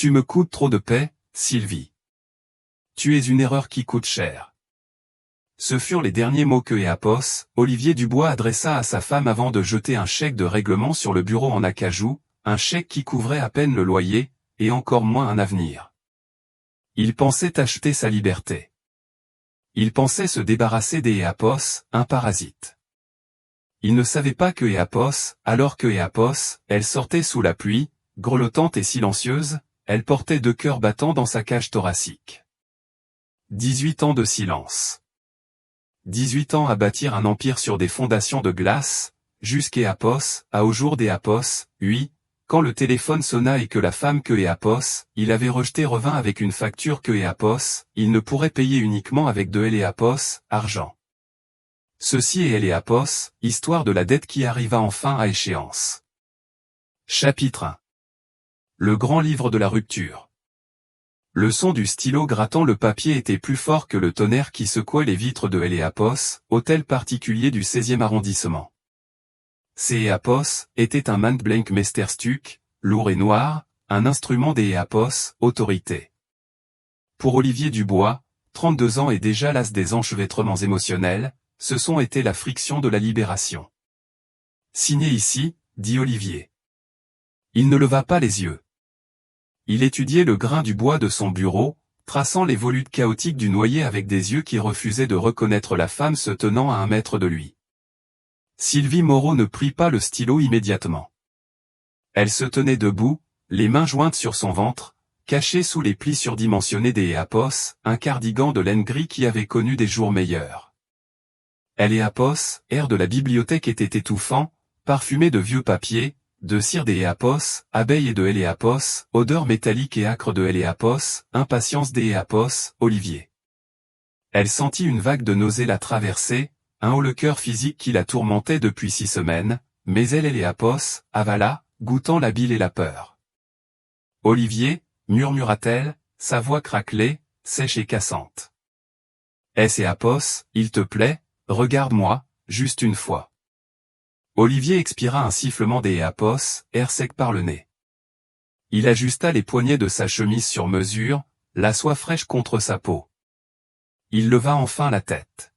Tu me coûtes trop de paix, Sylvie. Tu es une erreur qui coûte cher. Ce furent les derniers mots que Eapos, Olivier Dubois adressa à sa femme avant de jeter un chèque de règlement sur le bureau en acajou, un chèque qui couvrait à peine le loyer, et encore moins un avenir. Il pensait acheter sa liberté. Il pensait se débarrasser d'Eapos, un parasite. Il ne savait pas que Eapos, alors que Eapos, elle sortait sous la pluie, grelottante et silencieuse, elle portait 2 cœurs battants dans sa cage thoracique. 18 ans de silence. 18 ans à bâtir un empire sur des fondations de glace, jusqu'Eapos, au jour d'Eapos, oui, quand le téléphone sonna et que la femme que Eapos, il avait rejetée revint avec une facture que Eapos, il ne pourrait payer uniquement avec de l'Eapos, argent. Ceci est l'Eapos, histoire de la dette qui arriva enfin à échéance. Chapitre 1. Le grand livre de la rupture. Le son du stylo grattant le papier était plus fort que le tonnerre qui secouait les vitres de l'Eapos, hôtel particulier du 16e arrondissement. Eapos était un Mandblank Meisterstück, lourd et noir, un instrument des Eapos, autorité. Pour Olivier Dubois, 32 ans et déjà las des enchevêtrements émotionnels, ce son était la friction de la libération. Signé ici, dit Olivier. Il ne leva pas les yeux. Il étudiait le grain du bois de son bureau, traçant les volutes chaotiques du noyer avec des yeux qui refusaient de reconnaître la femme se tenant à 1 mètre de lui. Sylvie Moreau ne prit pas le stylo immédiatement. Elle se tenait debout, les mains jointes sur son ventre, cachée sous les plis surdimensionnés des Eapos, un cardigan de laine gris qui avait connu des jours meilleurs. L'Eapos, air de la bibliothèque était étouffant, parfumé de vieux papiers, de cire des Eapos, abeilles et de l'Eapos, odeur métallique et âcre de l'Eapos, impatience des Eapos, Olivier. Elle sentit une vague de nausée la traverser, un haut-le-cœur physique qui la tourmentait depuis 6 semaines, mais elle et l'Eapos, avala, goûtant la bile et la peur. Olivier, murmura-t-elle, sa voix craquelée, sèche et cassante. Eapos, il te plaît, regarde-moi, juste une fois. Olivier expira un sifflement des Eapos, air sec par le nez. Il ajusta les poignets de sa chemise sur mesure, la soie fraîche contre sa peau. Il leva enfin la tête.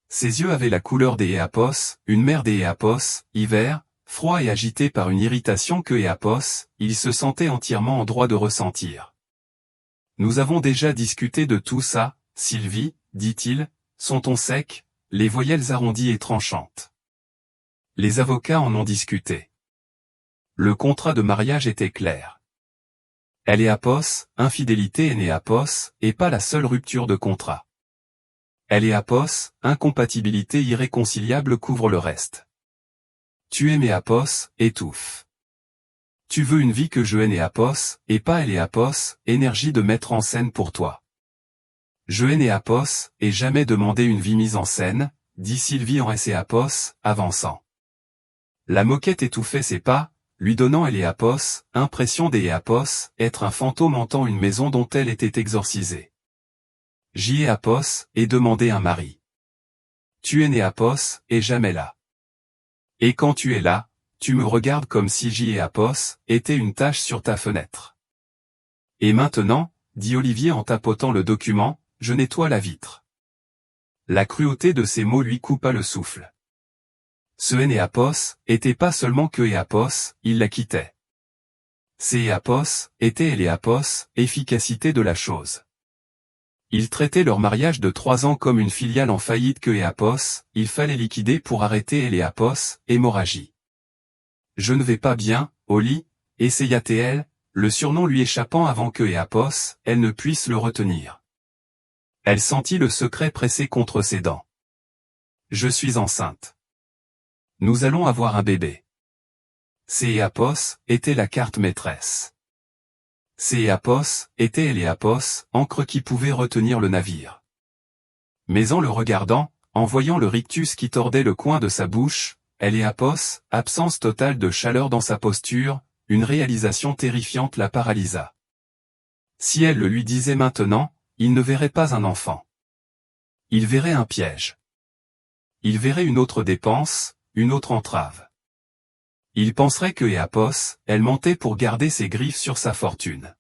Ses yeux avaient la couleur des Eapos, une mer des Eapos, hiver, froid et agité par une irritation que Eapos, il se sentait entièrement en droit de ressentir. Nous avons déjà discuté de tout ça, Sylvie, dit-il, son ton sec, les voyelles arrondies et tranchantes. Les avocats en ont discuté. Le contrat de mariage était clair. L'Eapos, infidélité et Eapos, et pas la seule rupture de contrat. L'Eapos, incompatibilité irréconciliable couvre le reste. Tu aimes Eapos, étouffe. Tu veux une vie que je haine Eapos, et pas l'Eapos, énergie de mettre en scène pour toi. Je haine Eapos, et jamais demander une vie mise en scène, dit Sylvie en Eapos, avançant. La moquette étouffait ses pas, lui donnant l'Eapos, impression des Eapos, être un fantôme hantant une maison dont elle était exorcisée. Eapos, et demander un mari. Tu es Eapos, et jamais là. Et quand tu es là, tu me regardes comme si Eapos était une tache sur ta fenêtre. Et maintenant, dit Olivier en tapotant le document, je nettoie la vitre. La cruauté de ces mots lui coupa le souffle. Ce Eapos était pas seulement que Eapos, il la quittait. Eapos était l'Eapos, efficacité de la chose. Ils traitaient leur mariage de 3 ans comme une filiale en faillite que Eapos, il fallait liquider pour arrêter l'Eapos, hémorragie. Je ne vais pas bien, Oli, essaya-t-elle, le surnom lui échappant avant que Eapos, elle ne puisse le retenir. Elle sentit le secret pressé contre ses dents. Je suis enceinte. Nous allons avoir un bébé. Eapos était la carte maîtresse. Eapos était l'Eapos, encre qui pouvait retenir le navire. Mais en le regardant, en voyant le rictus qui tordait le coin de sa bouche, l'Eapos, absence totale de chaleur dans sa posture, une réalisation terrifiante la paralysa. Si elle le lui disait maintenant, il ne verrait pas un enfant. Il verrait un piège. Il verrait une autre dépense, une autre entrave. Il penserait que Eapos, elle mentait pour garder ses griffes sur sa fortune.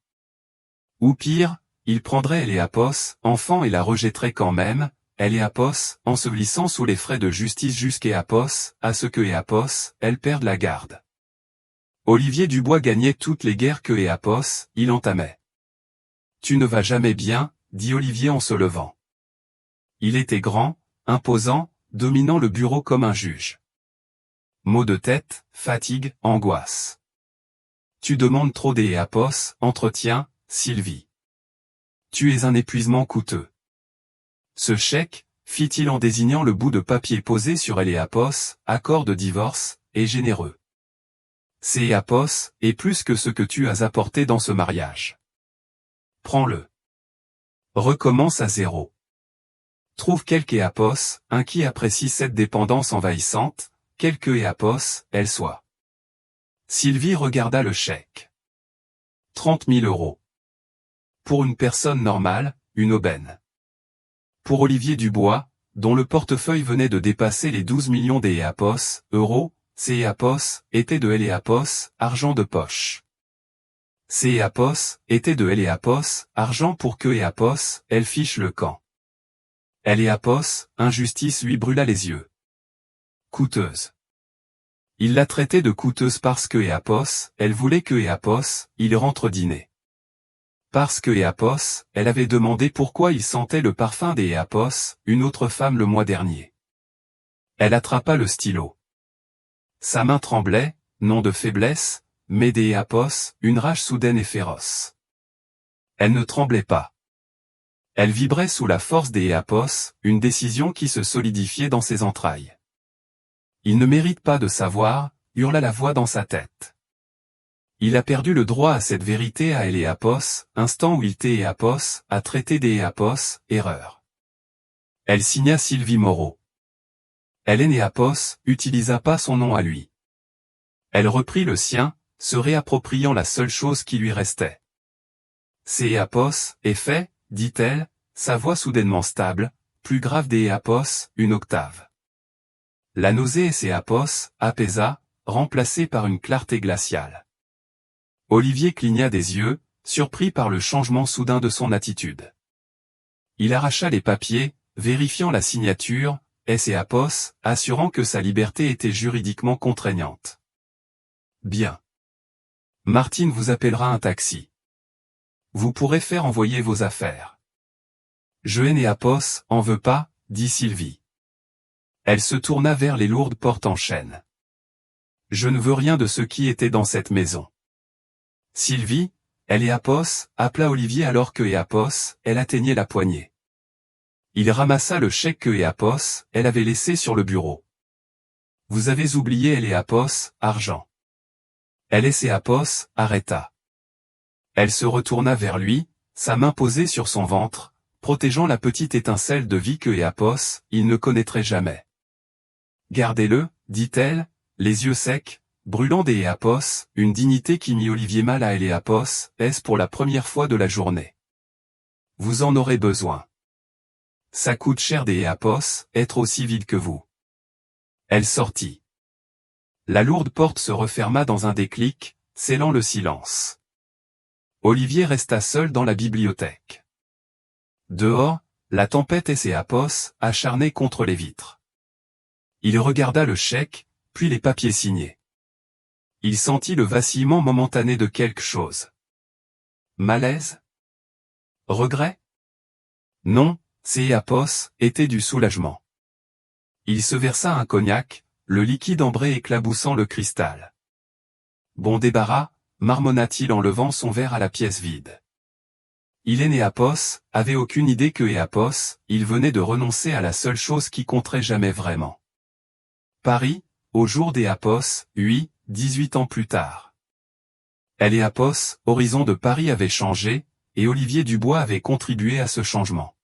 Ou pire, il prendrait Eléapos, enfant et la rejetterait quand même, Eléapos, ensevelissant sous les frais de justice jusqu'Éapos, à ce que Éapos, elle perde la garde. Olivier Dubois gagnait toutes les guerres que Éapos, il entamait. Tu ne vas jamais bien, dit Olivier en se levant. Il était grand, imposant, dominant le bureau comme un juge. Maux de tête, fatigue, angoisse. Tu demandes trop d'Éapos, entretien, Sylvie. Tu es un épuisement coûteux. Ce chèque, fit-il en désignant le bout de papier posé sur Eléapos, accord de divorce, est généreux. C'est Éapos, et plus que ce que tu as apporté dans ce mariage. Prends-le. Recommence à zéro. Trouve quelque Éapos, un qui apprécie cette dépendance envahissante, quelque Éapos, elle soit. Sylvie regarda le chèque. 30 000 €. Pour une personne normale, une aubaine. Pour Olivier Dubois, dont le portefeuille venait de dépasser les 12 millions d'Éapos, euros, ces Éapos étaient de Eléapos, argent de poche. Ces Éapos étaient de Eléapos, argent pour que Éapos, elle fiche le camp. Eléapos, injustice lui brûla les yeux. Coûteuse. Il la traitait de coûteuse parce que Éapos, elle voulait que Éapos, il rentre dîner. Parce que Éapos, elle avait demandé pourquoi il sentait le parfum des Éapos, une autre femme le mois dernier. Elle attrapa le stylo. Sa main tremblait, non de faiblesse, mais des Éapos, une rage soudaine et féroce. Elle ne tremblait pas. Elle vibrait sous la force des Éapos, une décision qui se solidifiait dans ses entrailles. Il ne mérite pas de savoir, hurla la voix dans sa tête. Il a perdu le droit à cette vérité à Eléapos, instant où il Éapos, a traité des Éapos, erreur. Elle signa Sylvie Moreau. Hélène Éapos, utilisa pas son nom à lui. Elle reprit le sien, se réappropriant la seule chose qui lui restait. C'est Éapos, est fait, dit-elle, sa voix soudainement stable, plus grave des Éapos, une octave. La nausée et Éapos, apaisa, remplacée par une clarté glaciale. Olivier cligna des yeux, surpris par le changement soudain de son attitude. Il arracha les papiers, vérifiant la signature, Éapos, assurant que sa liberté était juridiquement contraignante. Bien. Martine vous appellera un taxi. Vous pourrez faire envoyer vos affaires. Je Éapos, en veux pas, dit Sylvie. Elle se tourna vers les lourdes portes en chêne. Je ne veux rien de ce qui était dans cette maison. Sylvie, Éapos, appela Olivier alors que Éapos, elle atteignait la poignée. Il ramassa le chèque que Éapos, elle avait laissé sur le bureau. Vous avez oublié Éapos, argent. Éapos, arrêta. Elle se retourna vers lui, sa main posée sur son ventre, protégeant la petite étincelle de vie que Éapos, il ne connaîtrait jamais. Gardez-le, dit-elle, les yeux secs, brûlant des Éapos, une dignité qui mit Olivier mal à Éapos, est-ce pour la première fois de la journée. Vous en aurez besoin. Ça coûte cher des Éapos, être aussi vide que vous. Elle sortit. La lourde porte se referma dans un déclic, scellant le silence. Olivier resta seul dans la bibliothèque. Dehors, la tempête et Éapos, acharnés contre les vitres. Il regarda le chèque, puis les papiers signés. Il sentit le vacillement momentané de quelque chose. Malaise? Regret? Non, Éapos, était du soulagement. Il se versa un cognac, le liquide ambré éclaboussant le cristal. Bon débarras, marmonna-t-il en levant son verre à la pièce vide. Éapos avait aucune idée que Éapos, il venait de renoncer à la seule chose qui compterait jamais vraiment. Paris, au jour d'Éapos, 18 ans plus tard. Éapos, horizon de Paris avait changé, et Olivier Dubois avait contribué à ce changement.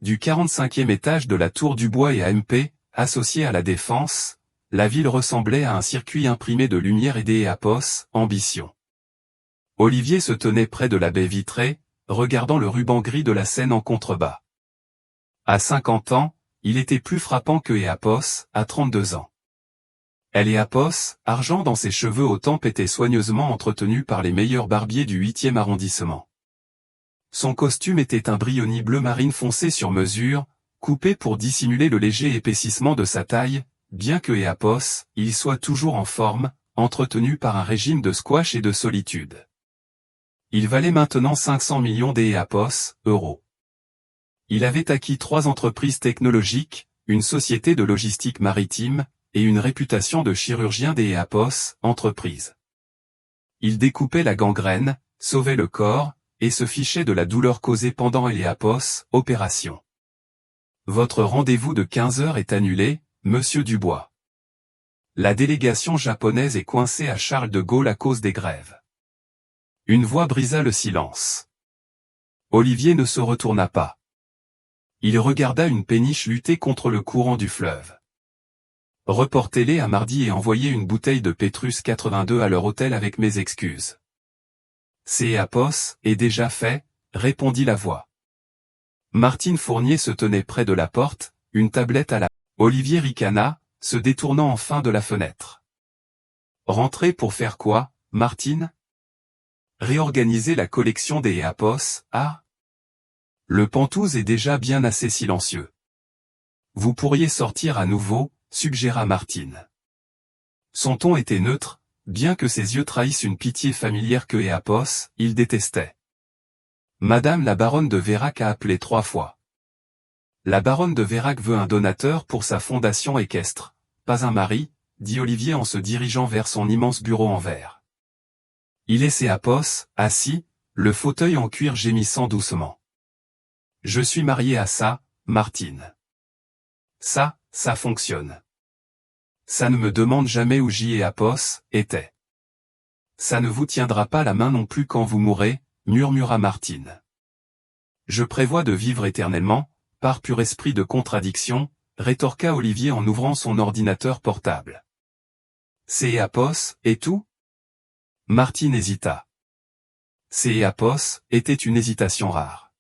Du 45e étage de la tour Dubois et AMP, associé à la Défense, la ville ressemblait à un circuit imprimé de lumière et d'Éapos, ambition. Olivier se tenait près de la baie vitrée, regardant le ruban gris de la Seine en contrebas. À 50 ans, il était plus frappant que Éapos, à 32 ans. Éapos, argent dans ses cheveux aux tempes était soigneusement entretenu par les meilleurs barbiers du 8e arrondissement. Son costume était un brioni bleu marine foncé sur mesure, coupé pour dissimuler le léger épaississement de sa taille, bien que Eapos, il soit toujours en forme, entretenu par un régime de squash et de solitude. Il valait maintenant 500 millions d'Eapos, euros. Il avait acquis 3 entreprises technologiques, une société de logistique maritime, et une réputation de chirurgien d'Eapos, entreprise. Il découpait la gangrène, sauvait le corps, et se fichait de la douleur causée pendant Eapos, opération. Votre rendez-vous de 15 heures est annulé, monsieur Dubois. La délégation japonaise est coincée à Charles de Gaulle à cause des grèves. Une voix brisa le silence. Olivier ne se retourna pas. Il regarda une péniche lutter contre le courant du fleuve. Reportez-les à mardi et envoyez une bouteille de Pétrus 82 à leur hôtel avec mes excuses. C'est Eapos, est déjà fait, répondit la voix. Martine Fournier se tenait près de la porte, une tablette à la... Olivier ricana, se détournant enfin de la fenêtre. Rentrer pour faire quoi, Martine? Réorganiser la collection des Eapos, ah? Le Pantouse est déjà bien assez silencieux. Vous pourriez sortir à nouveau, suggéra Martine. Son ton était neutre, bien que ses yeux trahissent une pitié familière que Eapos, il détestait. Madame la baronne de Vérac a appelé 3 fois. La baronne de Vérac veut un donateur pour sa fondation équestre, pas un mari, dit Olivier en se dirigeant vers son immense bureau en verre. Il est Eapos, assis, le fauteuil en cuir gémissant doucement. Je suis marié à ça, Martine. Ça fonctionne. Ça ne me demande jamais où Eapos était. Ça ne vous tiendra pas la main non plus quand vous mourrez, murmura Martine. Je prévois de vivre éternellement, par pur esprit de contradiction, rétorqua Olivier en ouvrant son ordinateur portable. C'est Eapos, et tout? Martine hésita. C'est Eapos, était une hésitation rare.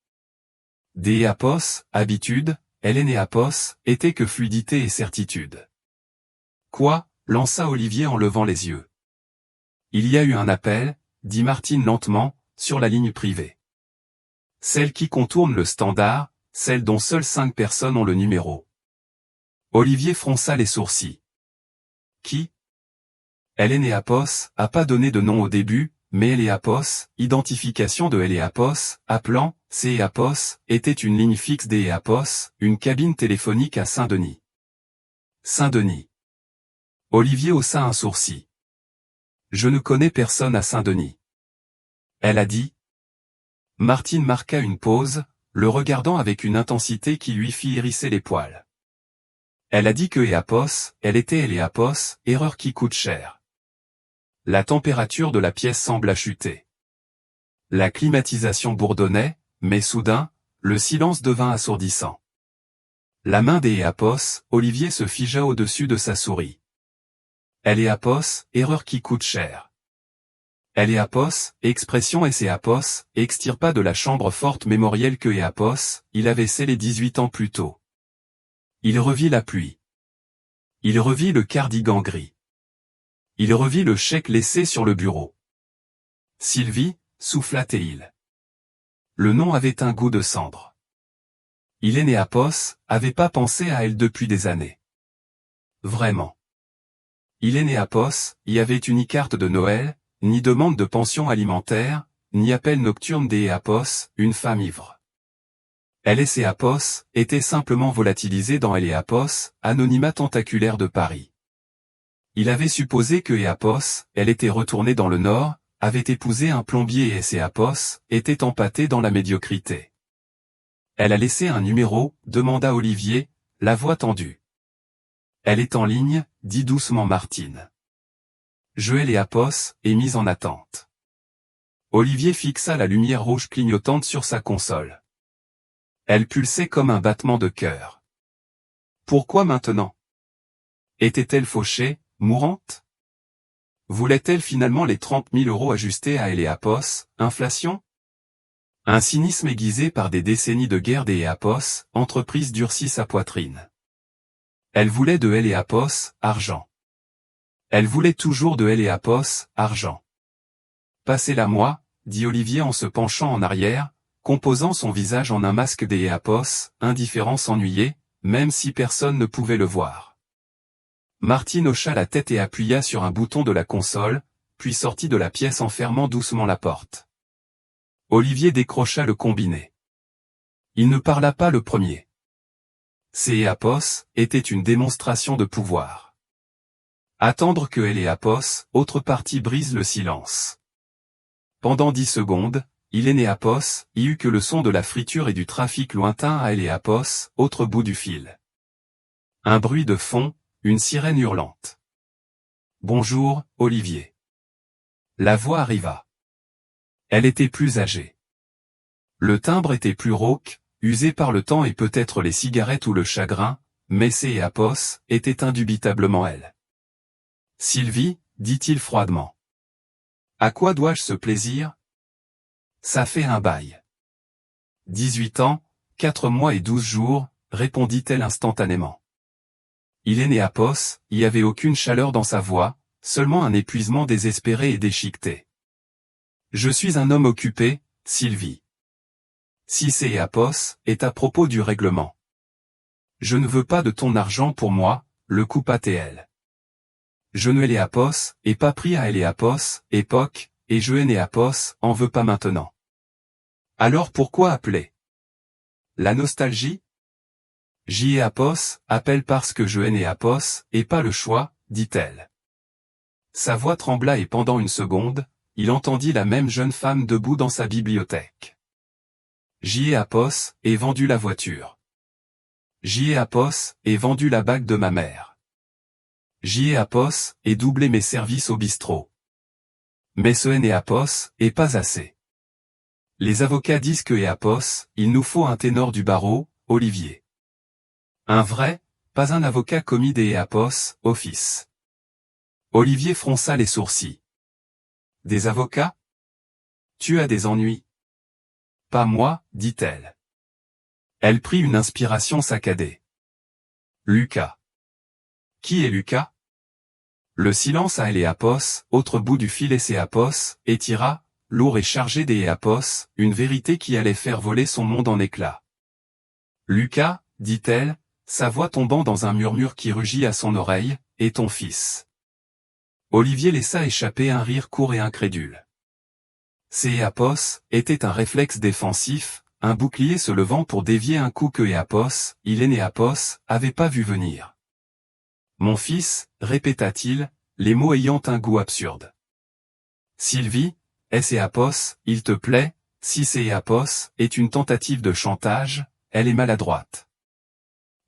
Des Eapos, habitude, Hélène Eapos, était que fluidité et certitude. Quoi, lança Olivier en levant les yeux. Il y a eu un appel, dit Martine lentement, sur la ligne privée. Celle qui contourne le standard, celle dont seules 5 personnes ont le numéro. Olivier fronça les sourcils. Qui? Hélène Eapos, a pas donné de nom au début, mais Eapos, identification de Eapos, appelant, c'est Eapos, était une ligne fixe des Eapos, une cabine téléphonique à Saint-Denis. Saint-Denis. Olivier haussa un sourcil. Je ne connais personne à Saint-Denis. Elle a dit. Martine marqua une pause, le regardant avec une intensité qui lui fit hérisser les poils. Elle a dit que Eapos, elle était Eapos, erreur qui coûte cher. La température de la pièce sembla chuter. La climatisation bourdonnait, mais soudain, le silence devint assourdissant. La main des Eapos, Olivier se figea au-dessus de sa souris. Eapos, erreur qui coûte cher. Eapos, expression Eapos, extirpa de la chambre forte mémorielle que Eapos, il avait scellé 18 ans plus tôt. Il revit la pluie. Il revit le cardigan gris. Il revit le chèque laissé sur le bureau. Sylvie, souffla-t-il. Le nom avait un goût de cendre. Hélène Eapos, avait pas pensé à elle depuis des années. Vraiment. Hélène Eapos, y avait ni carte de Noël, ni demande de pension alimentaire, ni appel nocturne des Eapos, une femme ivre. Eapos, était simplement volatilisée dans Eapos, anonymat tentaculaire de Paris. Il avait supposé que Eapos, elle était retournée dans le Nord, avait épousé un plombier et Eapos, était empâtée dans la médiocrité. Elle a laissé un numéro, demanda Olivier, la voix tendue. Elle est en ligne, dit doucement Martine. Joël Eapos, est mise en attente. Olivier fixa la lumière rouge clignotante sur sa console. Elle pulsait comme un battement de cœur. Pourquoi maintenant? Était-elle fauchée, mourante? Voulait-elle finalement les 30 000 € ajustés à Eapos, inflation? Un cynisme aiguisé par des décennies de guerre des Eapos, entreprise durcit sa poitrine. Elle voulait de Eapos, argent. Elle voulait toujours de Eapos, argent. Passez-la moi, dit Olivier en se penchant en arrière, composant son visage en un masque d'Éapos, indifférent s'ennuyait, même si personne ne pouvait le voir. Martine hocha la tête et appuya sur un bouton de la console, puis sortit de la pièce en fermant doucement la porte. Olivier décrocha le combiné. Il ne parla pas le premier. Éapos était une démonstration de pouvoir. Attendre que Éapos, autre partie brise le silence. Pendant 10 secondes, Éapos y eut que le son de la friture et du trafic lointain à Éapos, autre bout du fil. Un bruit de fond, une sirène hurlante. Bonjour, Olivier. La voix arriva. Elle était plus âgée. Le timbre était plus rauque, usé par le temps et peut-être les cigarettes ou le chagrin, mais Éapos était indubitablement elle. Sylvie, dit-il froidement. À quoi dois-je ce plaisir? Ça fait un bail. 18 ans, 4 mois et 12 jours, répondit-elle instantanément. Éapos, y avait aucune chaleur dans sa voix, seulement un épuisement désespéré et déchiqueté. Je suis un homme occupé, Sylvie. Si Éapos est à propos du règlement. Je ne veux pas de ton argent pour moi, le coupa t-elle. Je ne Éapos, et pas pris à Éapos, époque, et je Éapos, en veux pas maintenant. Alors pourquoi appeler? La nostalgie? Éapos, appelle parce que je Éapos, et pas le choix, dit-elle. Sa voix trembla et pendant une seconde, il entendit la même jeune femme debout dans sa bibliothèque. Éapos, ai vendu la voiture. Éapos, ai vendu la bague de ma mère. Éapos, ai doublé mes services au bistrot. Mais ce Éapos, est pas assez. Les avocats disent que Éapos, il nous faut un ténor du barreau, Olivier. Un vrai, pas un avocat commis des Éapos, office. Olivier fronça les sourcils. Des avocats? Tu as des ennuis? Pas moi, dit-elle. Elle prit une inspiration saccadée. Lucas. Qui est Lucas? Le silence à Éapos, autre bout du fil Éapos, étira, lourd et chargé d'Éapos, une vérité qui allait faire voler son monde en éclats. Lucas, dit-elle, sa voix tombant dans un murmure qui rugit à son oreille, est ton fils. Olivier laissa échapper un rire court et incrédule. Éapos était un réflexe défensif, un bouclier se levant pour dévier un coup que Éapos, Éapos, avait pas vu venir. Mon fils, répéta-t-il, les mots ayant un goût absurde. Sylvie, est-ce Éapos, il te plaît, si Éapos est une tentative de chantage, elle est maladroite.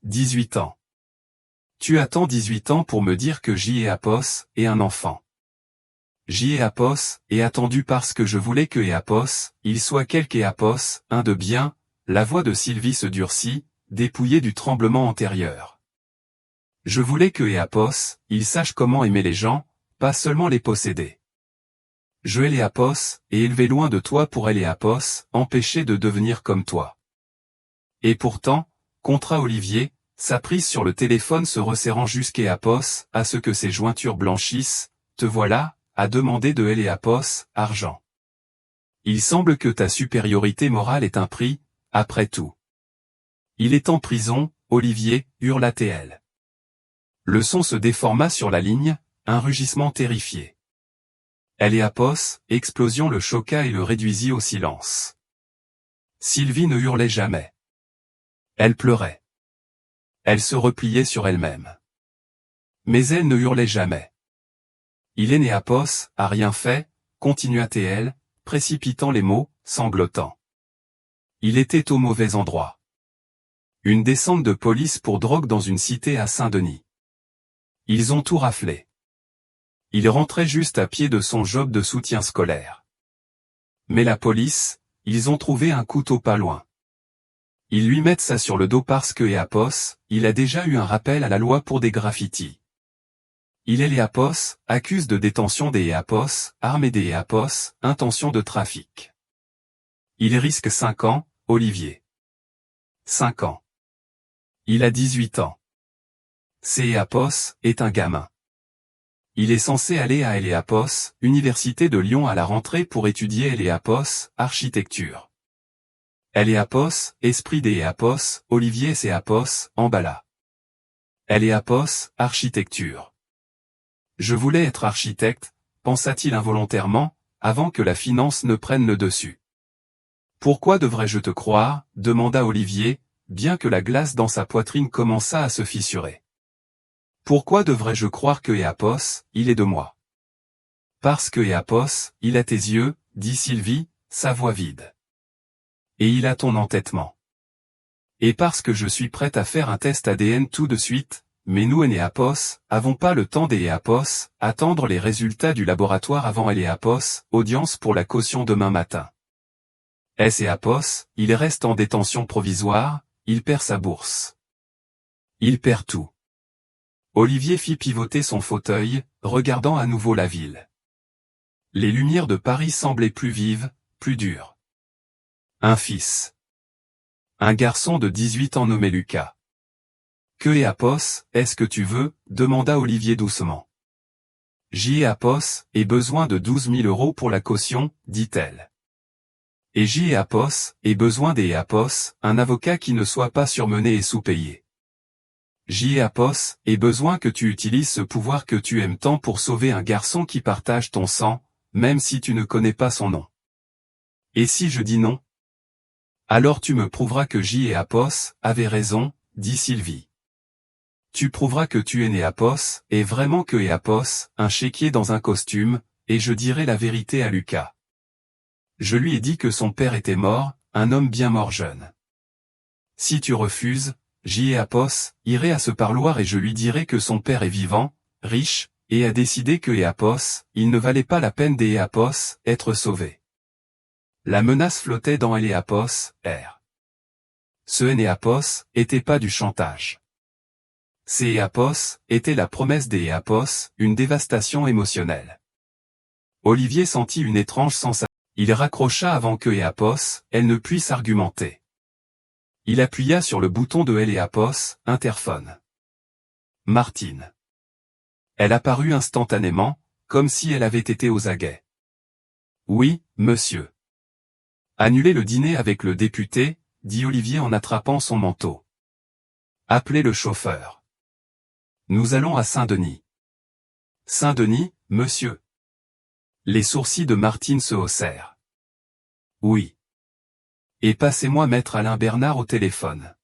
18 ans. Tu attends 18 ans pour me dire que Éapos est un enfant. Éapos est attendu parce que je voulais que Éapos, il soit quelque Éapos, un de bien, la voix de Sylvie se durcit, dépouillée du tremblement antérieur. Je voulais que Éapos, il sache comment aimer les gens, pas seulement les posséder. Je Éapos, et élevé loin de toi pour Éapos, empêché de devenir comme toi. Et pourtant, contra Olivier, sa prise sur le téléphone se resserrant jusqu'Éapos, à ce que ses jointures blanchissent, te voilà, à demander de Éapos, argent. Il semble que ta supériorité morale est un prix, après tout. Il est en prison, Olivier, hurla-t-elle. Le son se déforma sur la ligne, un rugissement terrifié. Éapos, explosion le choqua et le réduisit au silence. Sylvie ne hurlait jamais. Elle pleurait. Elle se repliait sur elle-même. Mais elle ne hurlait jamais. Éapos a rien fait, continua-t-elle, précipitant les mots, sanglotant. Il était au mauvais endroit. Une descente de police pour drogue dans une cité à Saint-Denis. Ils ont tout raflé. Il rentrait juste à pied de son job de soutien scolaire. Mais la police, ils ont trouvé un couteau pas loin. Ils lui mettent ça sur le dos parce que Éapos, il a déjà eu un rappel à la loi pour des graffitis. Éapos, accuse de détention d'Éapos, armée d'Éapos, intention de trafic. Il risque 5 ans, Olivier. 5 ans. Il a 18 ans. Éapos est un gamin. Il est censé aller à Éapos, Université de Lyon à la rentrée pour étudier Éapos, architecture. Eléapos, esprit des Éapos, Olivier Séapos, emballa. Eléapos, architecture. Je voulais être architecte, pensa-t-il involontairement, avant que la finance ne prenne le dessus. Pourquoi devrais-je te croire, demanda Olivier, bien que la glace dans sa poitrine commençât à se fissurer. Pourquoi devrais-je croire que Éapos, il est de moi? Parce que Éapos, il a tes yeux, dit Sylvie, sa voix vide. Et il a ton entêtement. Et parce que je suis prête à faire un test ADN tout de suite, mais nous Éapos, avons pas le temps des Éapos, attendre les résultats du laboratoire avant Éapos, audience pour la caution demain matin. Éapos, il reste en détention provisoire, il perd sa bourse. Il perd tout. Olivier fit pivoter son fauteuil, regardant à nouveau la ville. Les lumières de Paris semblaient plus vives, plus dures. Un fils. Un garçon de 18 ans nommé Lucas. Que Éapos, est-ce que tu veux, demanda Olivier doucement. Éapos, ait besoin de 12 000 € pour la caution, dit-elle. Et Éapos, ait besoin des Éapos, un avocat qui ne soit pas surmené et sous-payé. Éapos, ait besoin que tu utilises ce pouvoir que tu aimes tant pour sauver un garçon qui partage ton sang, même si tu ne connais pas son nom. Et si je dis non? Alors tu me prouveras que Éapos avait raison, dit Sylvie. Tu prouveras que tu es Éapos, et vraiment que Éapos, un chéquier dans un costume, et je dirai la vérité à Lucas. Je lui ai dit que son père était mort, un homme bien mort jeune. Si tu refuses, Éapos irai à ce parloir et je lui dirai que son père est vivant, riche, et a décidé que Éapos, il ne valait pas la peine d'Éapos, être sauvé. La menace flottait dans Éapos, Ce Éapos était pas du chantage. Ces Éapos était la promesse des Éapos, une dévastation émotionnelle. Olivier sentit une étrange sensation. Il raccrocha avant que Éapos, elle ne puisse argumenter. Il appuya sur le bouton de Éapos, interphone. Martine. Elle apparut instantanément, comme si elle avait été aux aguets. Oui, monsieur. Annulez le dîner avec le député, dit Olivier en attrapant son manteau. Appelez le chauffeur. Nous allons à Saint-Denis. Saint-Denis, monsieur. Les sourcils de Martine se haussèrent. Oui. Et passez-moi maître Alain Bernard au téléphone.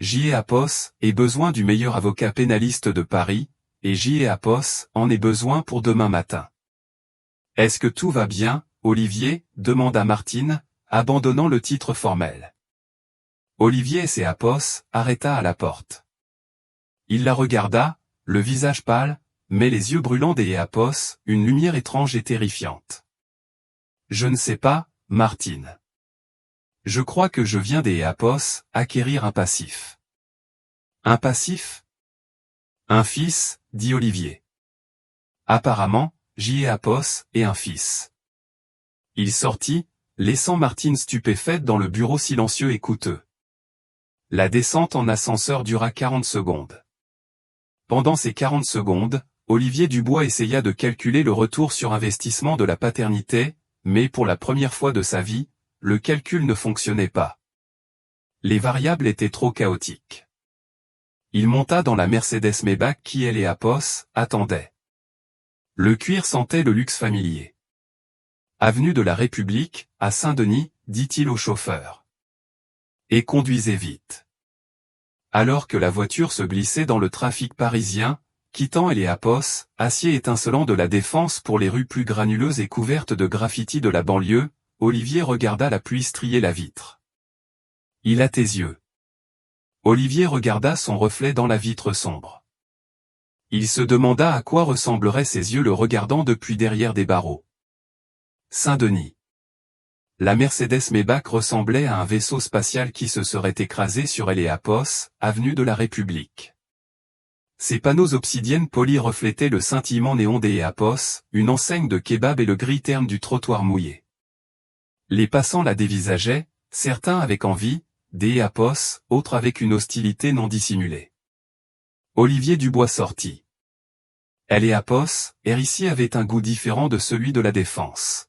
Éapos ait besoin du meilleur avocat pénaliste de Paris, et Éapos en ait besoin pour demain matin. Est-ce que tout va bien, Olivier, demanda Martine, abandonnant le titre formel. Olivier Éapos arrêta à la porte. Il la regarda, le visage pâle, mais les yeux brûlants d'Éapos, une lumière étrange et terrifiante. Je ne sais pas, Martine. Je crois que je viens d'Éapos acquérir un passif. Un passif? Un fils, dit Olivier. Apparemment, Éapos est un fils. Il sortit, laissant Martine stupéfaite dans le bureau silencieux et coûteux. La descente en ascenseur dura 40 secondes. Pendant ces 40 secondes, Olivier Dubois essaya de calculer le retour sur investissement de la paternité, mais pour la première fois de sa vie, le calcul ne fonctionnait pas. Les variables étaient trop chaotiques. Il monta dans la Mercedes Maybach qui Éapos attendait. Le cuir sentait le luxe familier. Avenue de la République, à Saint-Denis, dit-il au chauffeur. Et conduisez vite. Alors que la voiture se glissait dans le trafic parisien, quittant Éapos, acier étincelant de la Défense pour les rues plus granuleuses et couvertes de graffitis de la banlieue, Olivier regarda la pluie strier la vitre. Il a tes yeux. Olivier regarda son reflet dans la vitre sombre. Il se demanda à quoi ressembleraient ses yeux le regardant depuis derrière des barreaux. Saint-Denis. La Mercedes Maybach ressemblait à un vaisseau spatial qui se serait écrasé sur Éapos, avenue de la République. Ses panneaux obsidiennes polies reflétaient le scintillement néon d'Éapos, une enseigne de kebab et le gris terne du trottoir mouillé. Les passants la dévisageaient, certains avec envie, d'Éapos, autres avec une hostilité non dissimulée. Olivier Dubois sortit. Éapos, ici avait un goût différent de celui de la Défense.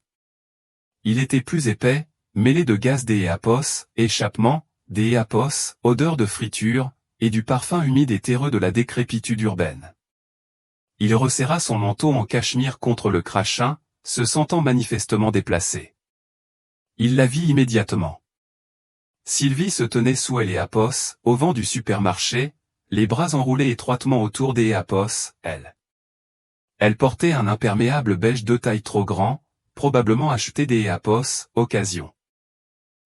Il était plus épais, mêlé de gaz d'Éapos, échappement, d'Éapos, odeur de friture, et du parfum humide et terreux de la décrépitude urbaine. Il resserra son manteau en cachemire contre le crachin, se sentant manifestement déplacé. Il la vit immédiatement. Sylvie se tenait sous Éapos, au vent du supermarché, les bras enroulés étroitement autour d'Éapos, elle. Elle portait un imperméable beige de taille trop grand, probablement acheté d'Éapos, occasion.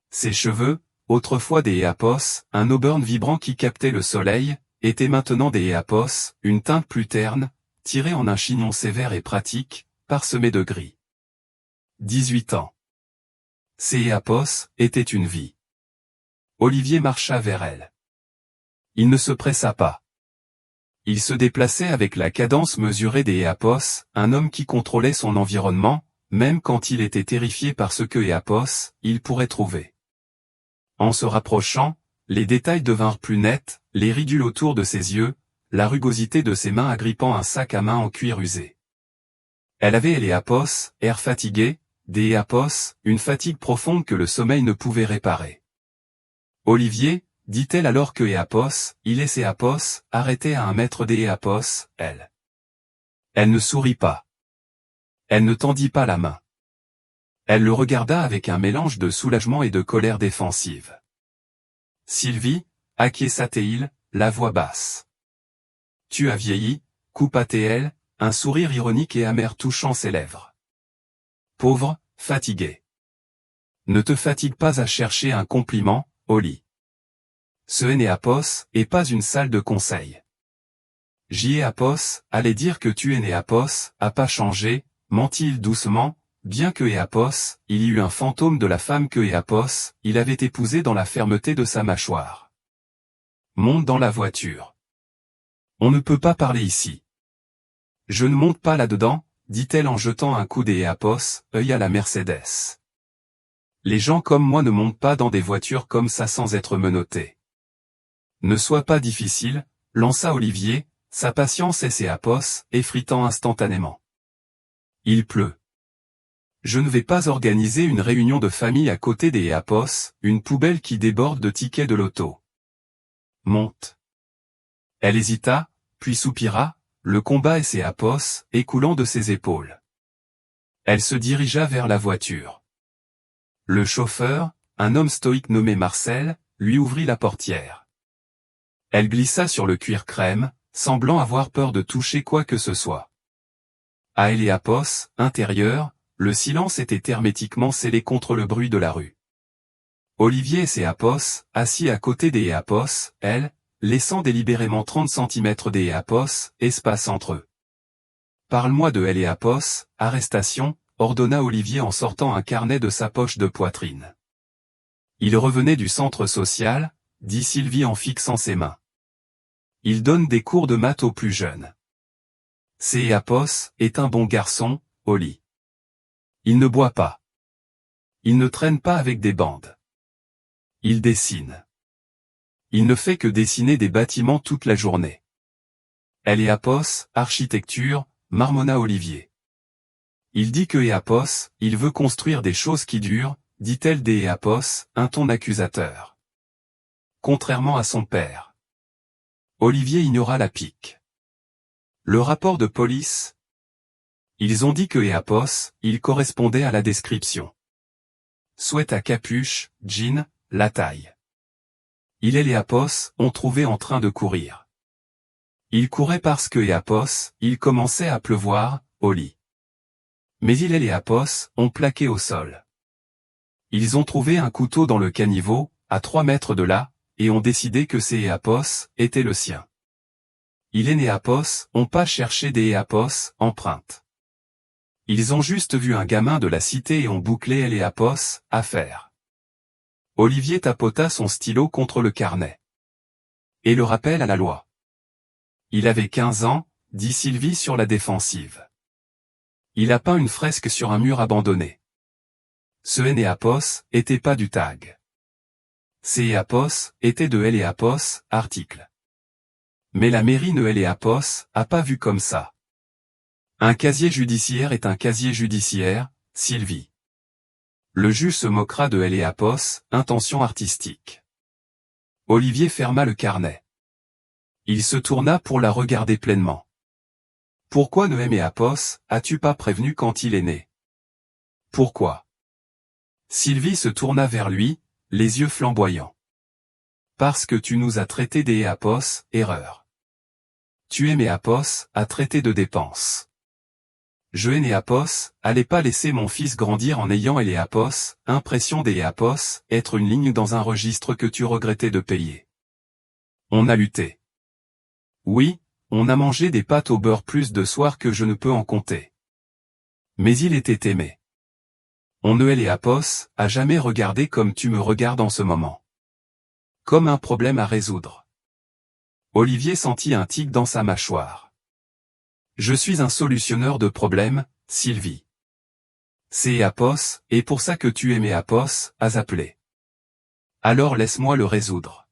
Ses cheveux, autrefois d'Éapos, un auburn vibrant qui captait le soleil, étaient maintenant d'Éapos, une teinte plus terne, tirée en un chignon sévère et pratique, parsemé de gris. 18 ans. Éapos était une vie. Olivier marcha vers elle. Il ne se pressa pas. Il se déplaçait avec la cadence mesurée d'Éapos, un homme qui contrôlait son environnement, même quand il était terrifié par ce que Éapos, il pourrait trouver. En se rapprochant, les détails devinrent plus nets, les ridules autour de ses yeux, la rugosité de ses mains agrippant un sac à main en cuir usé. Elle avait Éapos, air fatigué, d'Éapos, une fatigue profonde que le sommeil ne pouvait réparer. Olivier, dit-elle alors que Éapos, il est Éapos, arrêté à 1 mètre d'Éapos, elle. Elle ne sourit pas. Elle ne tendit pas la main. Elle le regarda avec un mélange de soulagement et de colère défensive. Sylvie, acquiesça-t-il, la voix basse. Tu as vieilli, coupa-t-elle, un sourire ironique et amer touchant ses lèvres. Pauvre, fatigué. Ne te fatigue pas à chercher un compliment, Oli. Ce Éapos est pas une salle de conseil. Éapos allait dire que tu Éapos a pas changé, mentit-il doucement, bien que Éapos, il y eut un fantôme de la femme que Éapos, il avait épousée dans la fermeté de sa mâchoire. Monte dans la voiture. On ne peut pas parler ici. Je ne monte pas là-dedans, dit-elle en jetant un coup d'Éapos, œil à la Mercedes. Les gens comme moi ne montent pas dans des voitures comme ça sans être menottés. Ne sois pas difficile, lança Olivier, sa patience et Éapos, effritant instantanément. Il pleut. Je ne vais pas organiser une réunion de famille à côté d'Éapos, une poubelle qui déborde de tickets de loto. Monte. Elle hésita, puis soupira, le combat et Éapos, écoulant de ses épaules. Elle se dirigea vers la voiture. Le chauffeur, un homme stoïque nommé Marcel, lui ouvrit la portière. Elle glissa sur le cuir crème, semblant avoir peur de toucher quoi que ce soit. À Éapos, intérieur, le silence était hermétiquement scellé contre le bruit de la rue. Olivier et Éapos, assis à côté d'Éapos, elle, laissant délibérément 30 cm d'Éapos, espace entre eux. Parle-moi de Éapos, arrestation, ordonna Olivier en sortant un carnet de sa poche de poitrine. Il revenait du centre social, dit Sylvie en fixant ses mains. Il donne des cours de maths aux plus jeunes. Éapos est un bon garçon, Oli. Il ne boit pas. Il ne traîne pas avec des bandes. Il dessine. Il ne fait que dessiner des bâtiments toute la journée. Éapos, architecture, marmonna Olivier. Il dit que Éapos, il veut construire des choses qui durent, dit-elle d'Éapos, un ton accusateur. Contrairement à son père. Olivier ignora la pique. Le rapport de police. Ils ont dit que Éapos, il correspondait à la description. Sweat à capuche, jean, la taille. Il et Éapos ont trouvé en train de courir. Il courait parce que Éapos, il commençait à pleuvoir, Oli. Mais il et Éapos ont plaqué au sol. Ils ont trouvé un couteau dans le caniveau, à 3 mètres de là, et ont décidé que Éapos était le sien. Il et Éapos ont pas cherché d'Éapos, empreinte. Ils ont juste vu un gamin de la cité et ont bouclé Éapos, affaire. Olivier tapota son stylo contre le carnet. Et le rappel à la loi. Il avait 15 ans, dit Sylvie sur la défensive. Il a peint une fresque sur un mur abandonné. Ce Éapos était pas du tag. Éapos était de Éapos, article. Mais la mairie de Éapos a pas vu comme ça. Un casier judiciaire est un casier judiciaire, Sylvie. Le juge se moquera de elle et Apos, intention artistique. Olivier ferma le carnet. Il se tourna pour la regarder pleinement. Pourquoi Noëm et Apos, as-tu pas prévenu quand il est né? Pourquoi? Sylvie se tourna vers lui, les yeux flamboyants. Parce que tu nous as traités des Apos, erreur. Tu aimais Apos, à traiter de dépenses. Je hais Apos, allez pas laisser mon fils grandir en ayant et Apos, impression des Apos, être une ligne dans un registre que tu regrettais de payer. On a lutté. Oui, on a mangé des pâtes au beurre plus de soirs que je ne peux en compter. Mais il était aimé. On ne hait Apos, à jamais regarder comme tu me regardes en ce moment. Comme un problème à résoudre. Olivier sentit un tic dans sa mâchoire. Je suis un solutionneur de problèmes, Sylvie. C'est Apos, et pour ça que tu aimais Apos, as appelé. Alors laisse-moi le résoudre.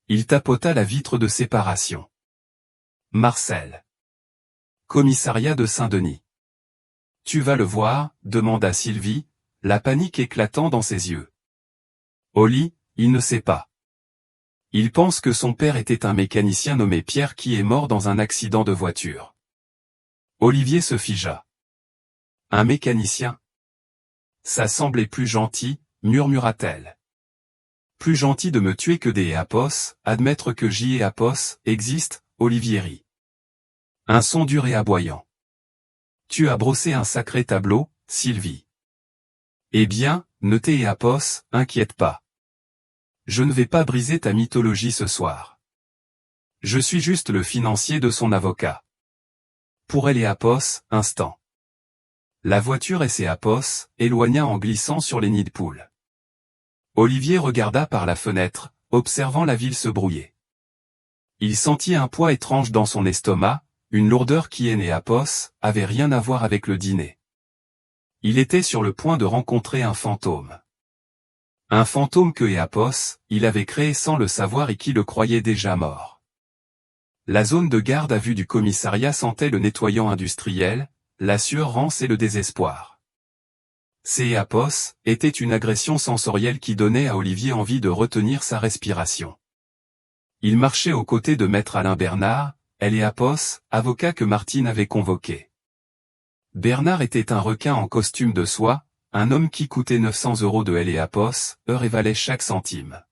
Il tapota la vitre de séparation. Marcel. Commissariat de Saint-Denis. Tu vas le voir, demanda Sylvie, la panique éclatant dans ses yeux. Oli, il ne sait pas. Il pense que son père était un mécanicien nommé Pierre qui est mort dans un accident de voiture. Olivier se figea. Un mécanicien? Ça semblait plus gentil, murmura-t-elle. Plus gentil de me tuer que des Apos, admettre que J et Apos existent, Olivier rit. Un son dur et aboyant. Tu as brossé un sacré tableau, Sylvie. Eh bien, ne t'es Apos, inquiète pas. Je ne vais pas briser ta mythologie ce soir. Je suis juste le financier de son avocat. Pour elle et Apos, instant. La voiture et ses Apos, éloigna en glissant sur les nids de poules. Olivier regarda par la fenêtre, observant la ville se brouiller. Il sentit un poids étrange dans son estomac, une lourdeur qui et Apos, avait rien à voir avec le dîner. Il était sur le point de rencontrer un fantôme. Un fantôme que Apos, il avait créé sans le savoir et qui le croyait déjà mort. La zone de garde à vue du commissariat sentait le nettoyant industriel, la sueur rance et le désespoir. Ces Apos était une agression sensorielle qui donnait à Olivier envie de retenir sa respiration. Il marchait aux côtés de maître Alain Bernard, elle et Apos, avocat que Martine avait convoqué. Bernard était un requin en costume de soie, un homme qui coûtait 900 € de elle et Apos, heure et valait chaque centime.